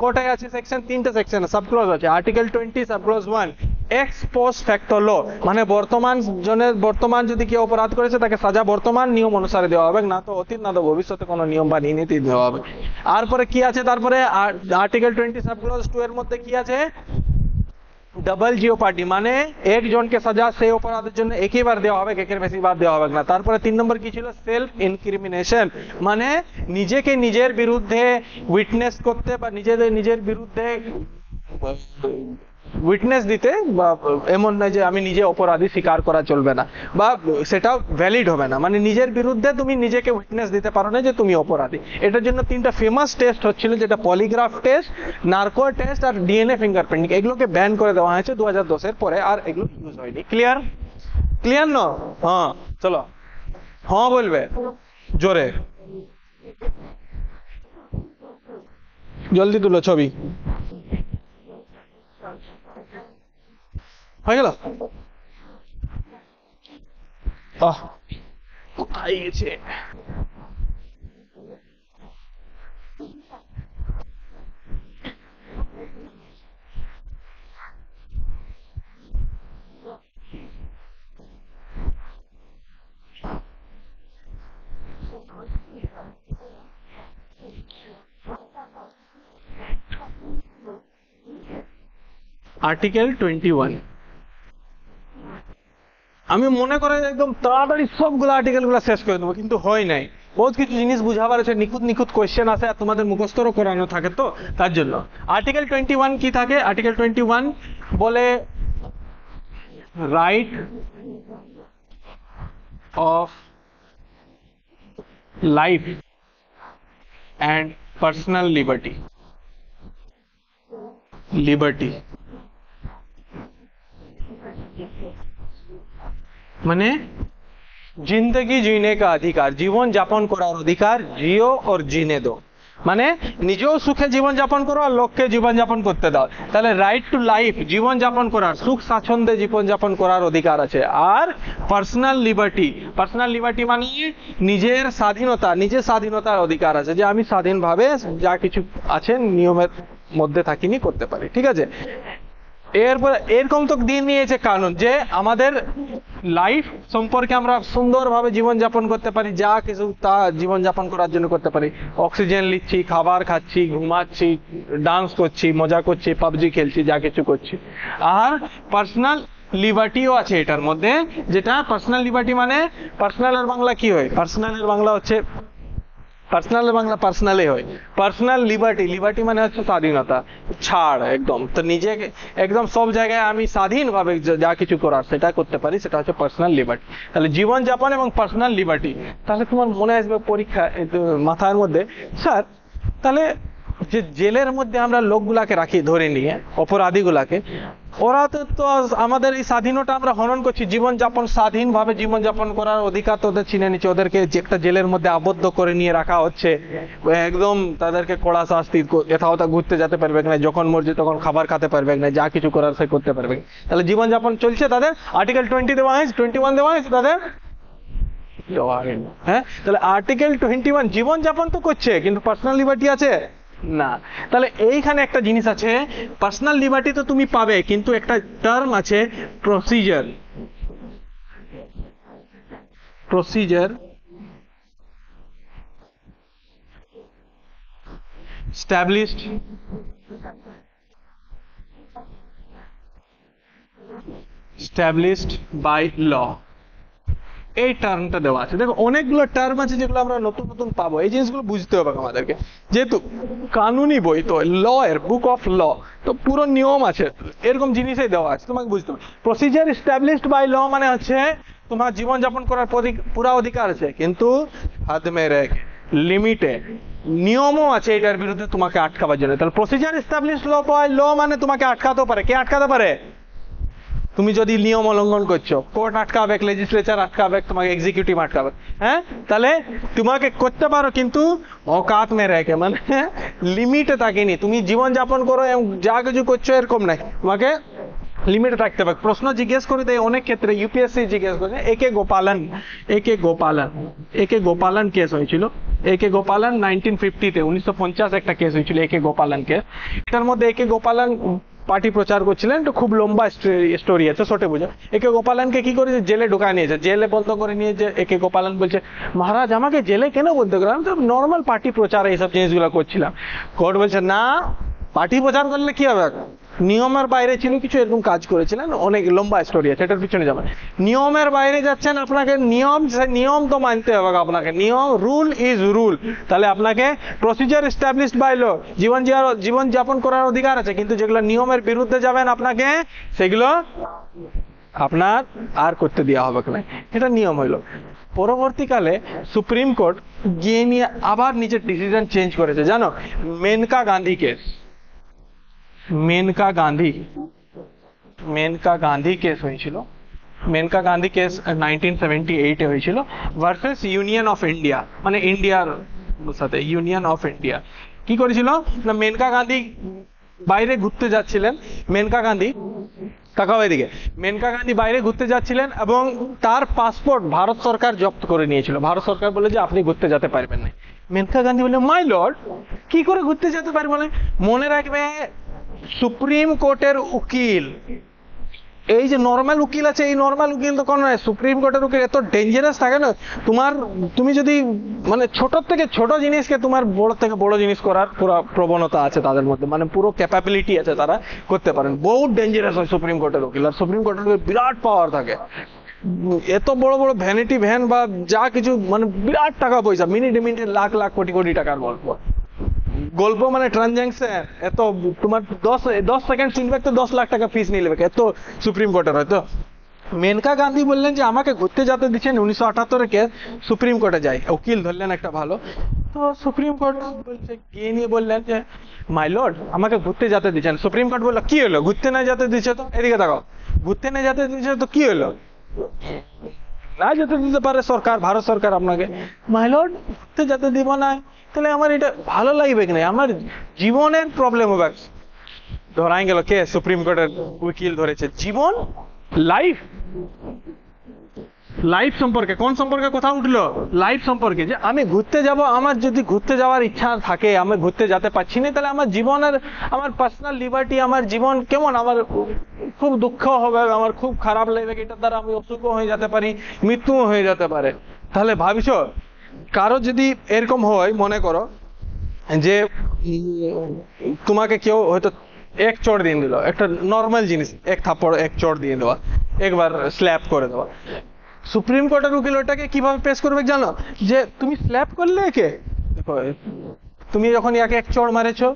Speaker 1: কোটায় আছে সেকশন, 3টে সেকশন সাবক্লজ আছে, article 20 subclause 1 ex post facto ল, মানে বর্তমান যদি কেউ অপরাধ করেছে তাকে সাজা বর্তমান নিয়ম অনুসারে দেওয়া হবে, না তো অতীত না তো ভবিষ্যতে কোনো নিয়ম বা নীতি দেওয়া হবে। তারপরে কি আছে? তারপরে আর্টিকেল 20 সাবক্লজ 2 এর মধ্যে কি আছে? ডাবল জিওপার্ডি মানে একজনকে সাজা সেই অপরাধের জন্য একইবার দেওয়া হবে, একের বেশি বার দেওয়া হবে না। তারপরে 3 নম্বর কি ছিল? সেলফ ইনক্রিমিনেশন, মানে নিজেকে নিজের বিরুদ্ধে উইটনেস করতে বা নিজের বিরুদ্ধে উইটনেস দিতে, বা এমন নয় যে আমি নিজে অপরাধী, স্বীকার করা চলবে না বা সেটাও ভ্যালিড হবে না, মানে নিজের বিরুদ্ধে তুমি নিজেকে উইটনেস দিতে পারো না যে তুমি অপরাধী। এটার জন্য 3টা ফেমাস টেস্ট হচ্ছিল, যেটা পলিগ্রাফ টেস্ট, নার্কো টেস্ট আর ডিএনএ ফিঙ্গারপ্রিন্টিং। এগুলোকে ব্যান করে দেওয়া হয়েছে 2010-এর পরে, আর এগুলো ইউজ হয়নি। ক্লিয়ার? ক্লিয়ার না? হ্যাঁ চলো, হ্যাঁ বলবে জোরে, জলদি তুলো ছবি। হয়ে গেল? কোথায় গেছে? আর্টিকেল 21। আমি মনে করে একদম তাড়াতাড়ি সবগুলো আর্টিকেল গুলো শেষ করে দেবো, কিন্তু হয় নাই। বহুত কিছু জিনিস বুঝাবার আছে, নিখুঁত কোয়েশ্চেন আছে, আর তোমাদের মুখস্থরও করানো থাকে, তো তার জন্য। আর্টিকেল 21 কি থাকে? আর্টিকেল 21 বলে right of life and personal liberty মানে जिंदगी जीने का अधिकार, जीवन যাপন করার অধিকার, জিও और जीने दो, মানে নিজেও সুখে জীবন যাপন করো আর লোককে জীবন যাপন করতে দাও। তাহলে রাইট টু লাইফ, জীবন যাপন করার, সুখ স্বাচ্ছন্দ্যে জীবন যাপন করার অধিকার আছে। আর পার্সোনাল লিবার্টি মানে নিজের স্বাধীনতার অধিকার আছে, যে আমি স্বাধীনভাবে যা কিছু আছে নিয়মের মধ্যে থাকিনি করতে পারি। ঠিক আছে? এরপর এরকম তো দিয়ে নিয়েছে কানুন, যে আমাদের লাইফ সম্পর্কে আমরা সুন্দরভাবে জীবনযাপন করতে পারি, যা কিছু তা জীবনযাপন করার জন্য করতে পারি। অক্সিজেন নিচ্ছি, খাবার খাচ্ছি, ঘুমাচ্ছি, ডান্স করছি, মজা করছি, পাবজি খেলছি, যা কিছু করছি। আর পার্সোনাল লিবার্টিও আছে এটার মধ্যে, যেটা পার্সোনাল লিবার্টি মানে, পার্সোনালের বাংলা কি হয়? পার্সোনালের বাংলা হচ্ছে, পার্সোনালে হয়। পার্সোনাল লিবার্টি মানে হচ্ছে স্বাধীনতা, ছাড় একদম। তো নিজেকে একদম সব জায়গায় আমি স্বাধীনভাবে যা কিছু করার সেটা করতে পারি, সেটা হচ্ছে পার্সোনাল লিবার্টি। তাহলে জীবনযাপন এবং পার্সোনাল লিবার্টি। তাহলে তোমার মনে আসবে পরীক্ষা মাথার মধ্যে, স্যার তাহলে যে জেলের মধ্যে আমরা লোকগুলাকে রাখি ধরে নিয়ে, অপরাধীগুলাকে, ওরা তো আমাদের এই স্বাধীনতা আমরা হনন করছি, জীবনযাপন স্বাধীনভাবে জীবনযাপন করার অধিকার তো ওদের ছিনে নিচ্ছে। ওদেরকে যে একটা জেলের মধ্যে আবদ্ধ করে নিয়ে রাখা হচ্ছে, একদম তাদেরকে কড়া শাস্তি, কোথাও ঘুরতে যেতে পারবে না, যখন মর্জি তখন খাবার খেতে পারবে না, যা কিছু করার সে করতে পারবে। তাহলে জীবনযাপন চলছে তাদের, আর্টিকেল 20 দেওয়া হয়েছে, 21 দেওয়া হয়েছে তাদের। হ্যাঁ, তাহলে আর্টিকেল 21 জীবনযাপন তো করছে, কিন্তু পার্সোনাল লিবার্টি আছে না। তাহলে এইখানে একটা জিনিস আছে, পার্সোনাল লিবার্টি তো তুমি পাবে, কিন্তু একটা টার্ম আছে প্রসিজার established by law, এই টার্মটা দেওয়া আছে। দেখো অনেকগুলো টার্ম আছে যেগুলো আমরা নতুন পাবো, এই জিনিসগুলো বুঝতে হবে আমাদেরকে। যেহেতু কানুনি বই, তো ল এর বুক অফ ল, তো পুরো নিয়ম আছে, এরকম জিনিসই দেওয়া আছে, তোমাকে বুঝতে হবে। প্রসিজার এস্টাবলিশড বাই ল মানে হচ্ছে তোমার জীবনযাপন করার পুরো অধিকার আছে, কিন্তু হাত মে রেখে, লিমিটে, নিয়মও আছে এটার বিরুদ্ধে তোমাকে আটকাবার জন্য। তাহলে প্রসিজার এস্টাবলিশড বাই ল মানে তোমাকে আটকাতেও পারে। কে আটকাতে পারে? তুমি যদি নিয়ম উল্লঙ্ঘন করছো, কোর্ট আটকাবে, লেজিসলেচার আটকাবে, তোমাকে এক্সিকিউটিভ আটকাবে। হ্যাঁ, তাহলে তোমাকে করতে পারো, কিন্তু অকাত মে রেখে, মানে লিমিটে থাকিনি। তুমি জীবনযাপন করো এবং যা কিছু করছো এরকম নাই, তোমাকে লিমিটে থাকতে হবে। প্রশ্ন জিজ্ঞেস করে দেয় অনেক ক্ষেত্রে, ইউপিএসসি জিজ্ঞেস করে, একে গোপালন কেস হয়েছিল। একে গোপালন 1950-তে 1950 একটা কেস হয়েছিল, একে গোপালন কেস। এটার মধ্যে একে গোপালন পার্টি প্রচার করছিলেন, তো খুব লম্বা স্টোরি আছে, ছোটে বুঝো। একে গোপালনকে কি করেছে? জেলে ঢোকায় নিয়েছে, জেলে বন্ধ করে নিয়ে। যে একে গোপালন বলছে, মহারাজ আমাকে জেলে কেন বন্ধ করে? আমি তো নর্মাল পার্টি প্রচার এইসব জিনিসগুলো করছিলাম। কোর্ট বলছে না, পার্টি প্রচার করলে কি হবে? নিয়মের বাইরে ছিল কিছু, এরকম কাজ করেছিলেন, অনেক লম্বা স্টোরি আছে, এটার পিছনে যাবেন। নিয়মের বাইরে যাচ্ছেন, আপনাকে নিয়ম তো মানতে হবে আপনাকে, নিয়ম, রুল ইজ রুল। তাহলে আপনাকে প্রসিজার এস্টাবলিশড বাই ল, জীবন যাপন করার অধিকার আছে, কিন্তু যেগুলো নিয়মের বিরুদ্ধে যাবেন আপনাকে সেগুলো আপনার আর করতে দেওয়া হবে না। এটা নিয়ম হইল। পরবর্তীকালে সুপ্রিম কোর্ট গিয়ে নিয়ে আবার নিজের ডিসিশন চেঞ্জ করেছে, জানো? মেনকা গান্ধী কেস, মেনকা গান্ধী কেস হয়েছিল। মেনকা গান্ধী কেস 1978 এ হয়েছিল ভার্সেস ইউনিয়ন অফ ইন্ডিয়া, মানে ইন্ডিয়ার সাথে ইউনিয়ন অফ ইন্ডিয়া। কি করেছিল না, মেনকা গান্ধী বাইরে ঘুরতে যাচ্ছিলেন, মেনকা গান্ধী, তাকাও এদিকে, মেনকা গান্ধী বাইরে ঘুরতে যাচ্ছিলেন এবং তার পাসপোর্ট ভারত সরকার জব্দ করে নিয়েছিল। ভারত সরকার বলে যে আপনি ঘুরতে যেতে পারবেন না। মেনকা গান্ধী বলে, মাই লর্ড, কি করে ঘুরতে যেতে পারবো না? মনে রাখবে, সুপ্রিম কোর্টের উকিল, এই যে নর্মাল উকিল আছে, এই নর্মাল উকিল তো কোনো নয়, সুপ্রিম কোর্টের উকিল এত ডেঞ্জারাস থাকে না, তুমি যদি মানে ছোট থেকে ছোট জিনিসকে তোমার বড় থেকে বড় জিনিস করার পুরো প্রবণতা আছে তাদের মধ্যে, মানে পুরো ক্যাপাবিলিটি আছে, তারা করতে পারেন। বহুত ডেঞ্জারাস হয় সুপ্রিম কোর্টের উকিল। আর সুপ্রিম কোর্টের বিরাট পাওয়ার থাকে, এত বড় বড় ভ্যানিটি ভ্যান বা যা কিছু, মানে বিরাট টাকা পয়সা, মিনিটে মিনিটে লাখ লাখ কোটি কোটি টাকার গল্প, মানে ট্রানজাকশন এত, তোমার 10 সেকেন্ড শুনবে তো 10 লাখ টাকা ফিস নিয়ে নেবে, এত সুপ্রিম কোর্টের। হয়তো মেনকা গান্ধী বললেন যে আমাকে ঘুরতে যেতে দিচ্ছেন, 1978 কেস, সুপ্রিম কোর্টে যাই। উকিল ধরলেন একটা ভালো, তো সুপ্রিম কোর্ট বলছে, গিয়ে নিয়ে বললেন যে মাই লর্ড আমাকে ঘুরতে যেতে দিচ্ছেন। সুপ্রিম কোর্ট বললো, কি হলো, ঘুরতে না যেতে দিচ্ছে তো? এদিকে তাকাও, ঘুরতে না যেতে দিচ্ছে তো কি হলো? না যেতে দিতে পারে সরকার, ভারত সরকার আপনাকে। মাই লর্ড ঘুরতে যেতে দিব না, তাহলে আমার এটা ভালো লাগবে কিনা, আমার জীবনের প্রবলেম হবে। ধরাই গেল কে? সুপ্রিম কোর্টের উকিল ধরেছে জীবন, লাইফ সম্পর্কে। কোন সম্পর্কে কথা উঠলো? লাইফ সম্পর্কে। যে আমি ঘুরতে যাব, আমার যদি ঘুরতে যাওয়ার ইচ্ছা থাকে, আমি ঘুরতে যেতে পারছি না, তাহলে আমার জীবনের, আমার পার্সোনাল লিবার্টি, আমার জীবন কেমন, আমার খুব দুঃখ হবে, আমার খুব খারাপ লাগবে, এটার দ্বারা আমি অসুখ হয়ে যেতে পারি, মৃত্যু হয়ে যেতে পারে। তাহলে ভাবিছো, কারো যদি এরকম হয়, মনে করো যে তোমাকে কেউ হয়তো এক চড় দিয়ে দিল, একটা নর্মাল জিনিস, এক থাপ্পড় এক চড় দিয়ে দেওয়া, একবার স্ল্যাপ করে দেওয়া। সুপ্রিম কোর্টের উকিল ওটাকে কিভাবে পেশ করবে জানো? যে তুমি স্ল্যাপ করলে একে, দেখো তুমি যখন ইয়াকে এক চড় মারেছো,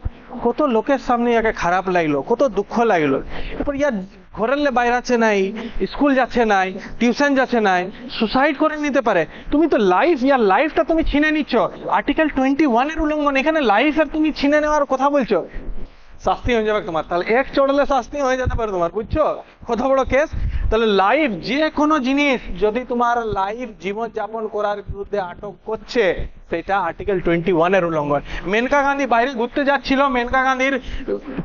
Speaker 1: কত লোকের সামনে ইয়াকে খারাপ লাগলো, কত দুঃখ লাগলো, এরপর ইয়ার ঘরের বাইরে আছে নাই, স্কুল যাচ্ছে নাই, টিউশন যাচ্ছে নাই, সুসাইড করে নিতে পারে। তুমি তো ইয়ার লাইফটা তুমি ছিনে নিচ্ছ। আর্টিকেল 21 এর উল্লঙ্ঘন, এখানে লাইফ আর তুমি ছিনে নেওয়ার কথা বলছো, শাস্তি হয়ে যাবে তোমার। তাহলে এক চড়লে শাস্তি হয়ে যেতে পারে তোমার, বুঝছো কত বড় কেস? তাহলে লাইফ, যে কোনো জিনিস যদি তোমার লাইফ জীবন যাপন করার বিরুদ্ধে আটক করছে, সেটা আর্টিকেল 21 এর উল্লঙ্ঘন। মেনকা গান্ধী বাইরে ঘুরতে যাচ্ছিল, মেনকা গান্ধীর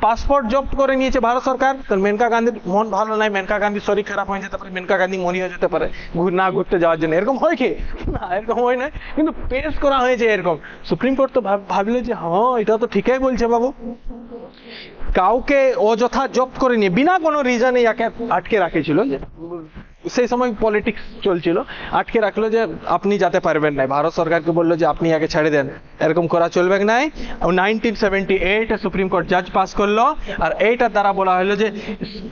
Speaker 1: পাসপোর্ট জব্দ করে নিয়েছে ভারত সরকার। মেনকা গান্ধীর মন ভালো নাই, মেনকা গান্ধীর শরীর খারাপ হয়ে যেতে পারে, মেনকা গান্ধী মরিয়ে যেতে পারে না ঘুরতে যাওয়ার জন্য। এরকম হয় কি? না, এরকম হয় না, কিন্তু পেশ করা হয়েছে এরকম। সুপ্রিম কোর্ট তো ভাবলো যে হ্যাঁ, এটা তো ঠিকই বলছে বাবু। কাউকে অযথা জব্দ করে নিয়ে বিনা কোনো রিজনে ইয়াকে আটকে রাখেছিল, সেই সময় পলিটিক্স চলছিল, আটকে রাখলো যে আপনি যেতে পারবেন না। ভারত সরকারকে বললো যে আপনি আগে ছেড়ে দেন, এরকম করা চলবে নাই। 1978 সুপ্রিম কোর্ট জাজ পাস করলো, আর এইটার দ্বারা বলা হলো যে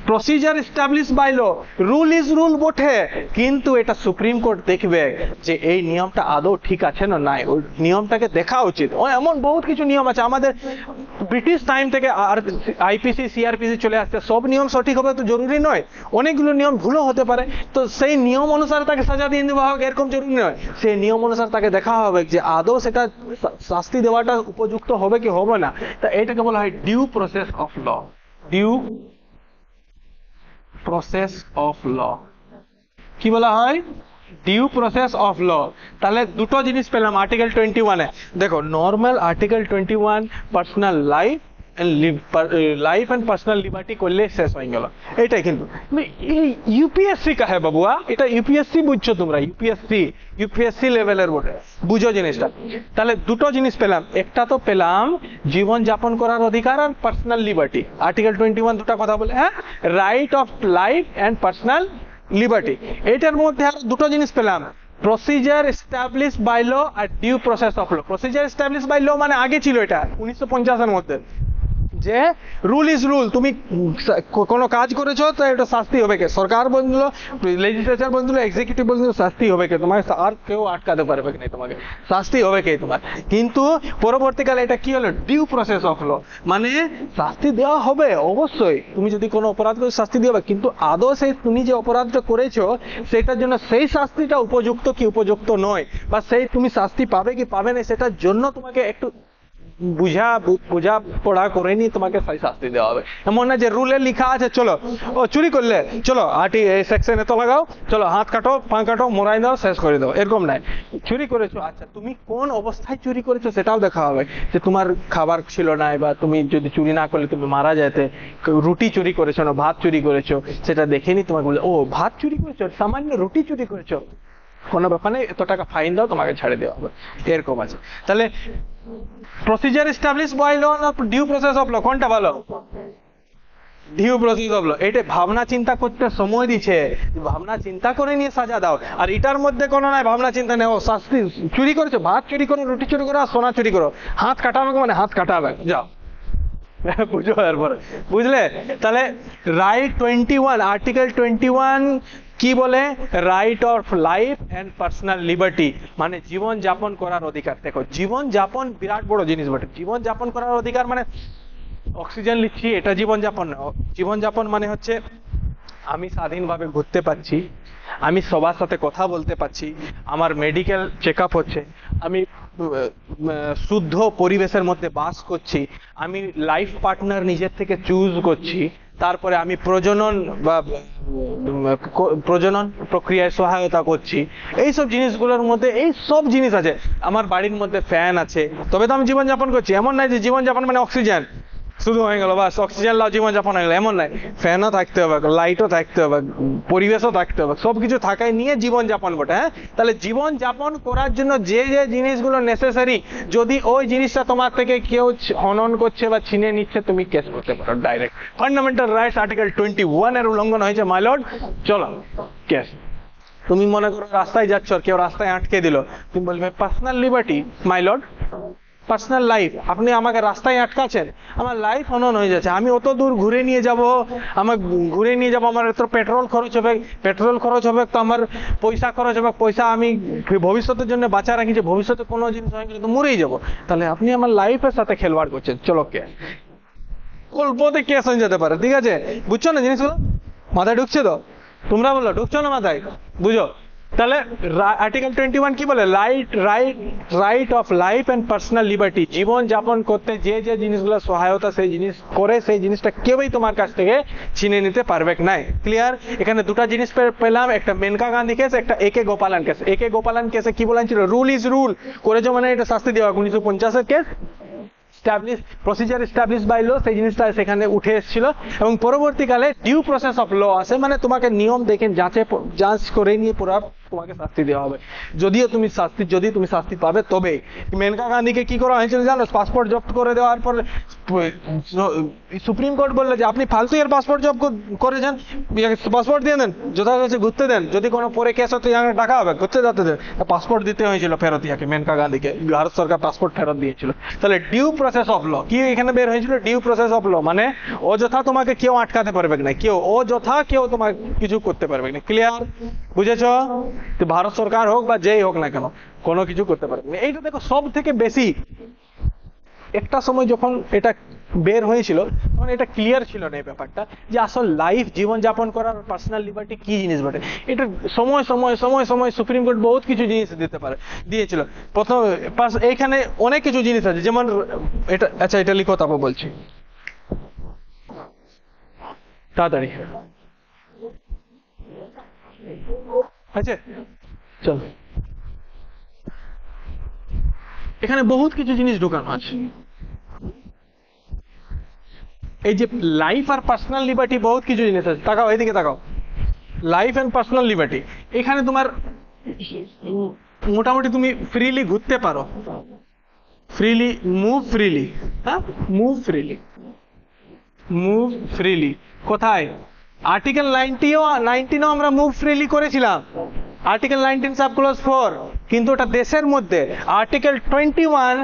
Speaker 1: procedure establish by law, rule is rule বটে, কিন্তু এটা সুপ্রিম কোর্ট দেখবে যে এই নিয়মটা আদৌ ঠিক আছে না নাই, ওই নিয়মটাকে দেখা উচিত। এমন বহুত কিছু নিয়ম আছে আমাদের ব্রিটিশ টাইম থেকে, আর আইপিসি সিআরপিসি চলে আসছে, সব নিয়ম সঠিক হবে তো জরুরি নয়, অনেকগুলো নিয়ম ভুলও হতে পারে। তো সেই নিয়ম অনুসারে তাকে সাজা দিয়ে দেওয়া হবে এরকম জরুরি নয়, সেই নিয়ম অনুসারে তাকে দেখা হবে যে আদৌ সেটা শাস্তি দেওয়াটা উপযুক্ত হবে কি হবে না। তা এটাকে বলা হয় due process of law. Due process of law কি বলা হয়? Due process of law. তাহলে দুটো জিনিস পেলাম আর্টিকেল 21 এ। দেখো, normal article 21 personal life and personal liberty করলে শেষ হয়ে গেল, এটাই। কিন্তু এই ইউপিএসসি কাহে বাবুয়া? এটা ইউপিএসসি বুঝছো তোমরা? ইউপিএসসি লেভেলের বটে, বুঝো জিনিসটা। তাহলে দুটো জিনিস পেলাম, একটা তো পেলাম জীবন যাপন করার অধিকার আর পার্সোনাল লিবার্টি। আর্টিকেল 21 দুটো কথা বলে, হ্যাঁ, right of life and personal liberty. এটার মধ্যে আর দুটো জিনিস পেলাম, প্রসিজার এস্টাবলিশ বাই ল আর due process of law. Procedure establish by law মানে আগে ছিল, এটা 1950 এর মধ্যে। যে রুল ইজ রুল, তুমি কোনো কাজ করেছো তো এটা শাস্তি হবে কে, সরকার বললো, লেজিসলেচার বললো, এক্সিকিউটিভ বললো, শাস্তি হবে কে, তোমাকে আর কেউ আটকাতে পারবে না, তোমাকে শাস্তি হবে কে তোমার। কিন্তু পরবর্তীকালে এটা কি হলো, ডিউ প্রসেস অফ ল, মানে শাস্তি দেওয়া হবে অবশ্যই, তুমি যদি কোনো অপরাধ করে শাস্তি দেওয়া হবে, কিন্তু আদৌ সেই তুমি যে অপরাধটা করেছো সেটার জন্য সেই শাস্তিটা উপযুক্ত কি উপযুক্ত নয়, বা সেই তুমি শাস্তি পাবে কি পাবে না, সেটার জন্য তোমাকে একটু বুঝা পড়া করে নি তোমাকে শাস্তি দেওয়া হবে। এমন না যে রুলে লেখা আছে চলো ও চুরি করলে চলো এই সেকশনে তো লাগাও, চলো হাত কাটো পা কাটো মোড়াই দাও শেষ করে দাও, এরকম নাই। চুরি করেছো, আচ্ছা তুমি কোন অবস্থায় চুরি করেছো সেটাও দেখা হবে, যে তোমার খাবার ছিল না, বা তুমি যদি চুরি না করলে তুমি মারা যেতে, রুটি চুরি করেছো না ভাত চুরি করেছো সেটা দেখেনি, তোমাকে বলে ও ভাত চুরি করেছো, সামান্য রুটি চুরি করেছো, কোনো ব্যাপার নেই, এত টাকা ফাইন দাও, তোমাকে ছেড়ে দেওয়া হবে, এরকম আছে। তাহলে প্রসিজার এস্টাবলিশ বাই ল না ডিউ প্রসেস অফ ল, কোনটা ভালো? Due process of law. এটা ভাবনা চিন্তা করতে সময় দিচ্ছে, ভাবনা চিন্তা করে নিয়ে সাজা দাও। আর এটার মধ্যে কোনো নাই ভাবনা চিন্তা নেই, ও শাস্তি, চুরি করেছো ভাত চুরি করো, রুটি চুরি করো, আর সোনা চুরি করো, হাত কাটাবে মানে হাত কাটাবে, যাও বুঝো এরপরে, বুঝলে? তাহলে রাইট 21, আর্টিকেল 21 কি বলে, right of life and personal liberty, মানে জীবন যাপন করার অধিকার। দেখো জীবন যাপন বিরাট বড় জিনিস বটে, জীবন যাপন করার অধিকার মানে অক্সিজেন নিচ্ছি এটা জীবন যাপন না, জীবন যাপন মানে হচ্ছে আমি স্বাধীনভাবে ঘুরতে পারছি, আমি সবার সাথে কথা বলতে পারছি, আমার মেডিকেল চেক আপ হচ্ছে, আমি শুদ্ধ পরিবেশের মধ্যে বাস করছি, আমি লাইফ পার্টনার নিজের থেকে চুজ করছি, তারপরে আমি প্রজনন প্রক্রিয়ায় সহায়তা করছি, এইসব জিনিসগুলোর মধ্যে এই সব জিনিস আছে। আমার বাড়ির মধ্যে ফ্যান আছে, তবে তো আমি জীবনযাপন করছি। এমন নাই যে জীবনযাপন মানে অক্সিজেন শুধু হয়ে গেল, বাস অক্সিজেন লাও জীবনযাপন হয়ে গেল, এমন নাই। ফ্যানও থাকতে হবে, লাইটও থাকতে হবে, পরিবেশও থাকতে হবে, সবকিছু থাকাই নিয়ে জীবনযাপন বটে। হ্যাঁ, তাহলে জীবনযাপন করার জন্য যে যে জিনিসগুলো নেসেসারি, যদি ওই জিনিসটা তোমার থেকে কেউ হনন করছে বা ছিনে নিচ্ছে, তুমি কেস করতে পারো ডাইরেক্ট। ফান্ডামেন্টাল রাইটস আর্টিকেল 21 এর উল্লঙ্ঘন হয়েছে মাই লর্ড, চলো কেস। তুমি মনে করো রাস্তায় যাচ্ছ আর কেউ রাস্তায় আটকে দিল, তুমি বলবে personal liberty my lord, personal life, আপনি আমাকে রাস্তায় আটকাচ্ছেন, আমার লাইফ হনন হয়ে যাচ্ছে, আমি অত দূর ঘুরে নিয়ে যাব, আমার এত পেট্রোল খরচ হবে, তো আমার পয়সা খরচ হবে, পয়সা আমি ভবিষ্যতের জন্য বাঁচা রাখি, যে ভবিষ্যতে কোনো জিনিস হয়ে গেলে তো মরেই যাবো, তাহলে আপনি আমার লাইফের সাথে খেলবাড় করছেন, চলো কে অল্পতে কেস হয়ে যেতে পারে। ঠিক আছে, বুঝছো না জিনিসগুলো? মাথায় ঢুকছে তো? তোমরা বললো ঢুকছো না মাথায়? বুঝো? তাহলে আর্টিকেল 21 কি বলে, right of life and personal liberty, জীবন যাপন করতে যে যে জিনিসগুলো সহায়তা সেই জিনিস করে, সেই জিনিসটা কেউই তোমার কাছ থেকে ছিনে নিতে পারবে নাই। ক্লিয়ার? এখানে দুটা জিনিস পেলাম, একটা মেনকা গান্ধী কেস, একটা একে গোপালন কেস। একে গোপালন কেসে কি বলেছিল, রুল ইজ রুল করেছো মানে এটা শাস্তি দেওয়া, 1950 case, procedure establish by law, সেই জিনিসটা সেখানে উঠে এসেছিল। এবং পরবর্তীকালে ডিউ প্রসেস অফ ল আছে, মানে তোমাকে নিয়ম দেখে যাচ করে নিয়ে পুরো তোমাকে শাস্তি দেওয়া হবে, যদি তুমি শাস্তি পাবে তবে। মেনকা গান্ধীকে কি করা হয়েছিল জানো, পাসপোর্ট জব্দ করে দেওয়ার পর সুপ্রিম কোর্ট বললে যে আপনি ফালতু এর পাসপোর্ট জব্দ করেছেন, পাসপোর্ট দিয়ে দেন, যথাযথ ঘুরতে দেন, যদি কোনো পরে কেস হতো টাকা হবে, ঘুরতে যেতে দেন, পাসপোর্ট দিতে হয়েছিল ফেরত ইয়াকে, মেনকা গান্ধীকে ভারত সরকার পাসপোর্ট ফেরত দিয়েছিল। তাহলে ডিউ প্রসেস অফ ল কি এখানে বের হয়েছিল, ডিউ প্রসেস অফ ল মানে অযথা তোমাকে কেউ আটকাতে পারবে না, কেউ তোমাকে কিছু করতে পারবে না। ক্লিয়ার? বুঝেছ? ভারত সরকার হোক বা যেই হোক না কেন, কোনো কিছু করতে পারবে না। এইটা দেখো সব থেকে বেশি, একটা সময় যখন এটা বের হয়েছিল তখন এটা ক্লিয়ার ছিল না এই ব্যাপারটা, যে আসল লাইফ জীবনযাপন করার পার্সোনাল লিবার্টি কি জিনিস বটে। এটা সময় সুপ্রিম কোর্ট বহুত কিছু জিনিস দিয়েছিল। প্রথম এইখানে অনেক কিছু জিনিস আছে, যেমন এটা, আচ্ছা এটা লিখো তারপর বলছি, তাড়াতাড়ি। আচ্ছা চলো, এখানে বহুত কিছু জিনিস ঢোকানো আছে। এই যে লাইফ আর পার্সোনাল লিবার্টি, বহুত কিছু জিনিস আছে। তাকাও, এইদিকে তাকাও, লাইফ এন্ড পার্সোনাল লিবার্টি। এখানে তোমার মোটামুটি তুমি ফ্রিলি ঘুরতে পারো, ফ্রিলি মুভ ফ্রিলি। কোথায়? আর্টিকেল 19 আমরা মুভ ফ্রিলি করেছিলাম, আর্টিকেল 19 সাবক্লজ 4, কিন্তু ওটা দেশের মধ্যে। আর্টিকেল 21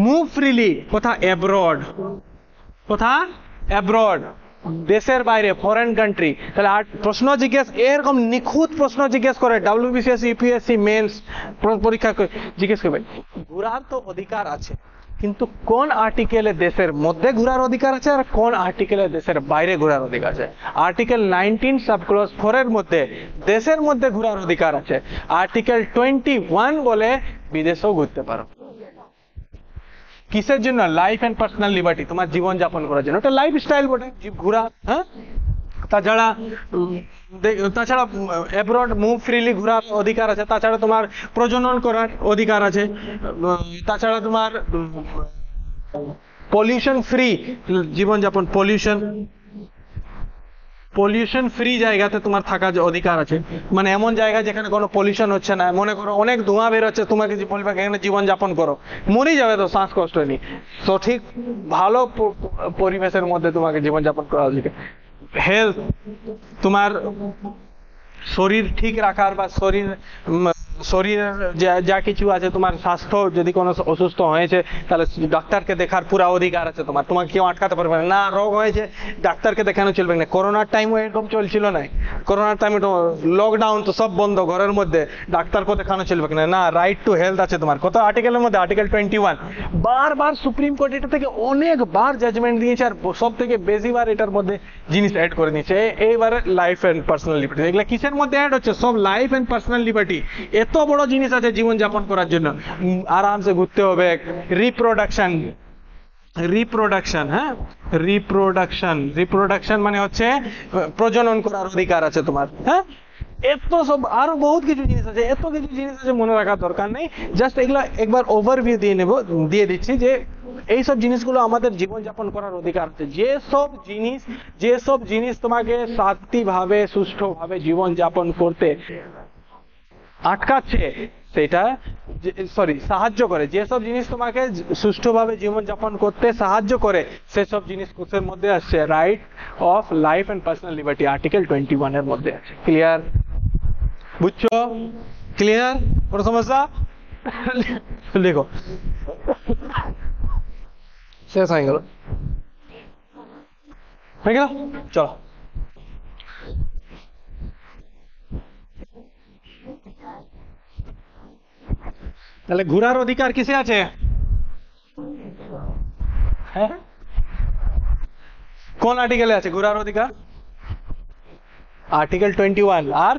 Speaker 1: মুভ ফ্রিলি কোথা? অ্যাব্রড। কোথা? অ্যাব্রড, দেশের বাইরে, ফরেন কান্ট্রি। তাহলে আর প্রশ্ন জিজ্ঞেস, এরকম নিখুঁত প্রশ্ন জিজ্ঞেস করে WBCS ইউপিএসসি মেন্স পরীক্ষা জিজ্ঞেস করবে। ঘোরার তো অধিকার আছে, কিন্তু কোন আর্টিকেলে দেশের মধ্যে ঘোরার অধিকার আছে আর কোন আর্টিকেলে দেশের বাইরে ঘোরার অধিকার আছে? আর্টিকেল 19 সাবক্লজ 4 এর মধ্যে দেশের মধ্যে ঘোরার অধিকার আছে। আর্টিকেল 21 বলে বিদেশেও ঘুরতে পারো। কিসের জন্য? লাইফ এন্ড পার্সোনাল লিবার্টি, তোমার জীবন যাপন করার জন্য। ওটা লাইফ স্টাইল বটে ঘোরা। হ্যাঁ, তাছাড়া অ্যাব্রড মুভ ফ্রিলি ঘোরার অধিকার আছে। তাছাড়া তোমার প্রজনন করার অধিকার আছে। তাছাড়া তোমার পলিউশন ফ্রি জীবনযাপন, পলিউশন ফ্রি জায়গাতে তোমার থাকার অধিকার আছে। মানে এমন জায়গা যেখানে কোনো পলিউশন হচ্ছে না। মনে করো অনেক ধোঁয়া বেরোচ্ছে, তোমাকে যে বলবে এখানে জীবনযাপন করো, মরেই যাবে তো শ্বাসকষ্ট নিয়ে। সঠিক ভালো পরিবেশের মধ্যে তোমাকে জীবনযাপন করা উচিত। হেলথ, তোমার শরীর ঠিক রাখার বা শরীরের যা কিছু আছে, তোমার স্বাস্থ্য যদি কোনো অসুস্থ হয়েছে তাহলে ডাক্তারকে দেখার পুরো অধিকার আছে তোমার। তোমাকে কেউ আটকাতে পারবে না। রোগ হয়েছে ডাক্তারকে দেখানো চলবে না। করোনার টাইমও এরকম চলছিল না। করোনার টাইমে তো লকডাউন, তো সব বন্ধ, ঘরের মধ্যে ডাক্তারকে দেখানো চলবে না। না, রাইট টু হেলথ আছে তোমার। কত আর্টিকেলের মধ্যে? আর্টিকেল 21। বারবার সুপ্রিম কোর্ট এটা থেকে অনেকবার জাজমেন্ট দিয়েছে, আর সব থেকে বেশিবার এটার মধ্যে জিনিস অ্যাড করে নিয়েছে। এইবারে লাইফ এন্ড পার্সোনাল লিবার্টি, এগুলা কিসের মধ্যে অ্যাড হচ্ছে? সব লাইফ এন্ড পার্সোনাল লিবার্টি। এত বড় জিনিস আছে জীবন যাপন করার জন্য। আরামসে ঘুরতে হবে। রিপ্রোডাকশন, হ্যাঁ, রিপ্রোডাকশন মানে হচ্ছে প্রজনন করার অধিকার আছে তোমার। হ্যাঁ, এত সব আরো বহুত কিছু জিনিস আছে। এত কিছু জিনিস আছে, মনে রাখার দরকার নেই। জাস্ট এগুলো একবার ওভারভিউ দিয়ে দিচ্ছি যে এইসব জিনিসগুলো আমাদের জীবনযাপন করার অধিকার আছে। যেসব জিনিস তোমাকে শান্তিভাবে সুষ্ঠুভাবে জীবনযাপন করতে আটকাচ্ছে, সেটা সাহায্য করে। যেসব জিনিস তোমাকে সুষ্ঠুভাবে জীবনযাপন করতে সাহায্য করে, সেসব জিনিস কোষের মধ্যে আসছে? Right of life and personal liberty, article 21 এর মধ্যে আছে। ক্লিয়ার? বুঝছো? ক্লিয়ার? কোনো সমস্যা? দেখো, শেষ হয়ে গেল। চলো। তাহলে ঘোরার অধিকার কিসে আছে? হ্যাঁ, কোন আর্টিকেলে আছে ঘোরার অধিকার? আর্টিকেল 21 আর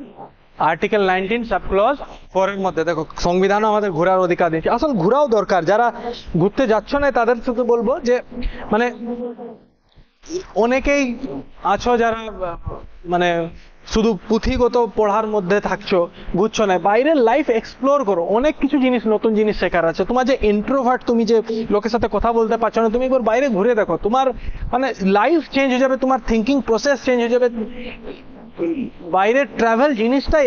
Speaker 1: আর্টিকেল 19 সাবক্লজ 4 এর মধ্যে। দেখো, সংবিধানও আমাদের ঘোরার অধিকার দিয়েছে। আসল ঘোরাও দরকার। যারা ঘুরতে যাচ্ছ না তাদের সাথে বলবো যে, মানে অনেকেই আছো যারা মানে শুধু পুঁথিগত পড়ার মধ্যে থাকছো, বুঝছো না। বাইরের লাইফ এক্সপ্লোর করো। অনেক কিছু জিনিস, নতুন জিনিস শেখার আছে। তোমার যে ইন্ট্রোভার্ট, তুমি যে লোকের সাথে কথা বলতে পারছো না, তুমি একবার বাইরে ঘুরে দেখো, তোমার মানে লাইফ চেঞ্জ হয়ে যাবে, তোমার থিঙ্কিং প্রসেস চেঞ্জ হয়ে যাবে। বাইরের ট্রাভেল জিনিসটাই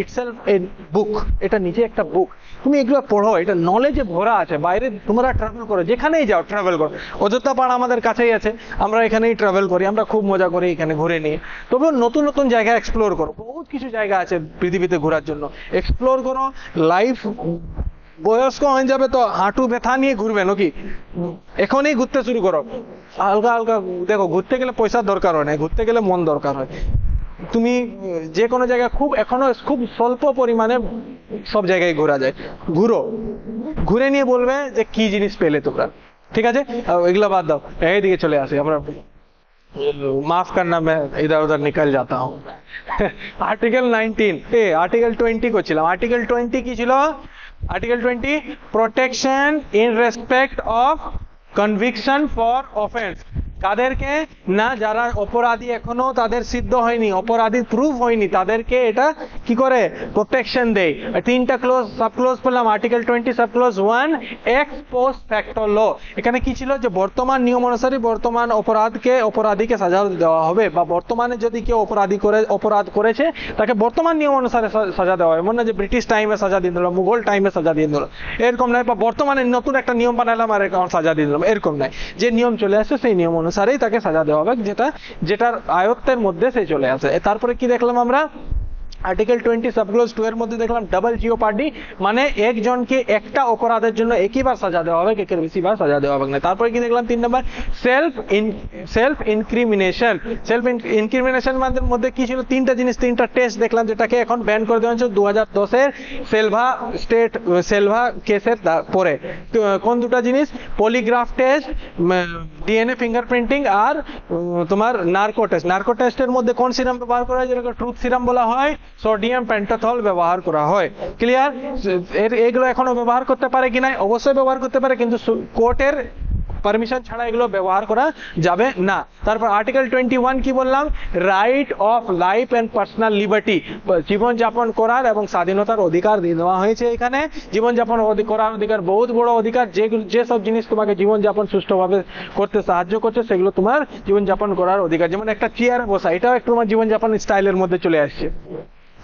Speaker 1: ইটসেলফ এ বুক। এটা নিজে একটা বুক। তুমি এগুলো পড়ো, এটা নলেজে ভরা আছে। বাইরে তোমরা ট্রাভেল করো, যেখানেই যাও ট্রাভেল করো। অযোধ্যা পাহাড় আমাদের কাছেই আছে, আমরা এখানেই ট্রাভেল করি, আমরা খুব মজা করি এখানে ঘুরে নিয়ে। তবে নতুন নতুন জায়গা এক্সপ্লোর করো। বহুত কিছু জায়গা আছে পৃথিবীতে ঘোরার জন্য, এক্সপ্লোর করো। লাইফ বয়স্ক হয়ে যাবে তো হাঁটু ব্যথা নিয়ে ঘুরবে নাকি? এখনই ঘুরতে শুরু করো, হালকা হালকা। দেখো, ঘুরতে গেলে পয়সার দরকার হয় না, ঘুরতে গেলে মন দরকার হয়। তুমি যে কোনো জায়গায় এখনো খুব স্বল্প পরিমাণে সব জায়গায় ঘোরা যায়। ঘুরে নিয়ে বলবে যে কি জিনিস পেলে তোমরা। ঠিক আছে, এগুলা বাদ দাও, এইদিকে চলে আসি আমরা। माफ करना, मैं इधर उधर निकल जाता हूँ। आर्टिकल 19 आर्टिकल 20 को ছিলাম। आर्टिकल 20 কি ছিল? Article 20 protection in respect of conviction for offence. কাদেরকে না? যারা অপরাধী এখনো তাদের সিদ্ধ হয়নি, অপরাধী প্রুফ হয়নি, তাদেরকে এটা কি করে? প্রোটেকশন দেয়। তিনটা ক্লোজ সাব ক্লোজ পেলাম। Article 20 sub clause 1 ex post facto law. এখানে কি ছিল? যে বর্তমান নিয়ম অনুসারে বর্তমান অপরাধীকে সাজা দেওয়া হবে, বা বর্তমানে যদি কেউ অপরাধ করেছে তাকে বর্তমান নিয়ম অনুসারে সাজা দেওয়া হবে। মনে যে ব্রিটিশ টাইমে সাজা দিয়ে দিল, মুঘল টাইমে সাজা দিয়ে দিল, এরকম নয়। বা বর্তমানে নতুন একটা নিয়ম বানালাম আর সাজা দিয়ে দিলাম, এরকম নয়। যে নিয়ম চলে আসছে সেই নিয়ম অনুসারেই তাকে সাজা দেওয়া হবে, যেটার আয়ত্তের মধ্যে সে চলে আসে। তারপরে কি দেখলাম আমরা? আর্টিকেল 20 সাবক্লজ 2 এর মধ্যে দেখলাম ডাবল জিওপার্ডি, মানে একজনকে একটা অপরাধের জন্য একইবার সাজা দেওয়া হবে, একের বেশি বার সাজা দেওয়া হবে না। তারপরে কি দেখলাম 3 নম্বর সেলফ ইনক্রিমিনেশন। সেলফ ইনক্রিমিনেশন মধ্যে কি ছিল, তিনটা জিনিস, তিনটা টেস্ট দেখলাম যেটাকে এখন ব্যান করে দেওয়া হয়েছে 2010 এর সেলভা কেসের পরে। কোন দুটা জিনিস, পলিগ্রাফ টেস্ট, ডিএনএ ফিঙ্গারপ্রিন্টিং, আর তোমার নার্কো টেস্ট। নার্কো টেস্টের মধ্যে কোন সিরাম ব্যবহার করা হয়, যেটাকে ট্রুথ সিরাম বলা হয়, সোডিয়াম পেন্টাথল ব্যবহার করা হয়। ক্লিয়ার? এগুলো এখনো ব্যবহার করতে পারে কিনা, অবশ্যই ব্যবহার করতে পারে, কিন্তু কোর্টের পারমিশন ছাড়া এগুলো ব্যবহার করা যাবে না। তারপর আর্টিকেল 21 কি বললাম, right of life and personal liberty, জীবন যাপন করার এবং স্বাধীনতার অধিকার দিয়ে দেওয়া হয়েছে। এখানে জীবন যাপন করার অধিকার বহুত বড় অধিকার, যে সব জিনিস তোমাকে জীবন যাপন সুষ্ঠুভাবে করতে সাহায্য করছে সেগুলো তোমার জীবন যাপন করার অধিকার। যেমন একটা চেয়ারে বসা, এটাও একটু তোমার জীবন যাপন স্টাইলের মধ্যে চলে আসছে।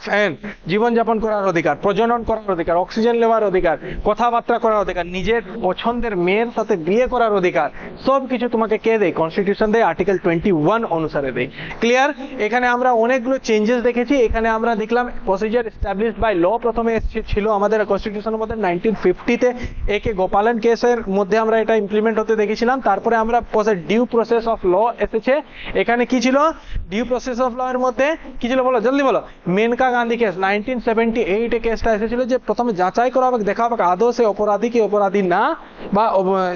Speaker 1: ফ্যান, জীবনযাপন করার অধিকার, প্রজনন করার অধিকার, অক্সিজেন নেওয়ার অধিকার, কথাবার্তা করার অধিকার, নিজের পছন্দের মেয়ের সাথে বিয়ে করার অধিকার, সব কিছু তোমাকে কে দেয়, কনস্টিটিউশন দেয়, আর্টিকেল 21 অনুসারে দেয়। ক্লিয়ার? এখানে আমরা অনেকগুলো চেঞ্জেস দেখেছি। এখানে আমরা দেখলাম প্রসিজার এস্টাবলিশড বাই ল, প্রথমে ছিল আমাদের কনস্টিটিউশনের মধ্যে 1950-তে একে গোপালন কেসের মধ্যে আমরা এটা ইমপ্লিমেন্ট হতে দেখেছিলাম। তারপরে আমরা ডিউ প্রসেস অফ ল এসেছে। এখানে কি ছিল, ডিউ প্রসেস অফ ল এর মধ্যে কি ছিল বলো, জলদি বলো। মেনকা গান্ধী কেস 1978 কেসটা এসেছিল, যে প্রথমে যাচাই করা হবে, দেখা হবে আদৌ সে অপরাধী কি অপরাধী না, বা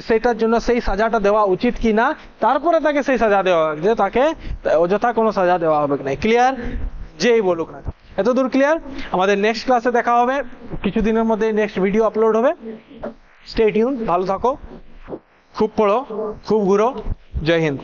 Speaker 1: সেটার জন্য সেই সাজাটা দেওয়া উচিত কি না, তারপরে তাকে সেই সাজা দেওয়া হবে, যে তাকে অযথা কোনো সাজা দেওয়া হবে না। ক্লিয়ার? যেই বলুক না। এতদূর ক্লিয়ার? আমাদের নেক্সট ক্লাসে দেখা হবে, কিছুদিনের মধ্যে নেক্সট ভিডিও আপলোড হবে। স্টে টিউন, ভালো থাকো, খুব পড়ো, খুব ঘুরো। জয় হিন্দ।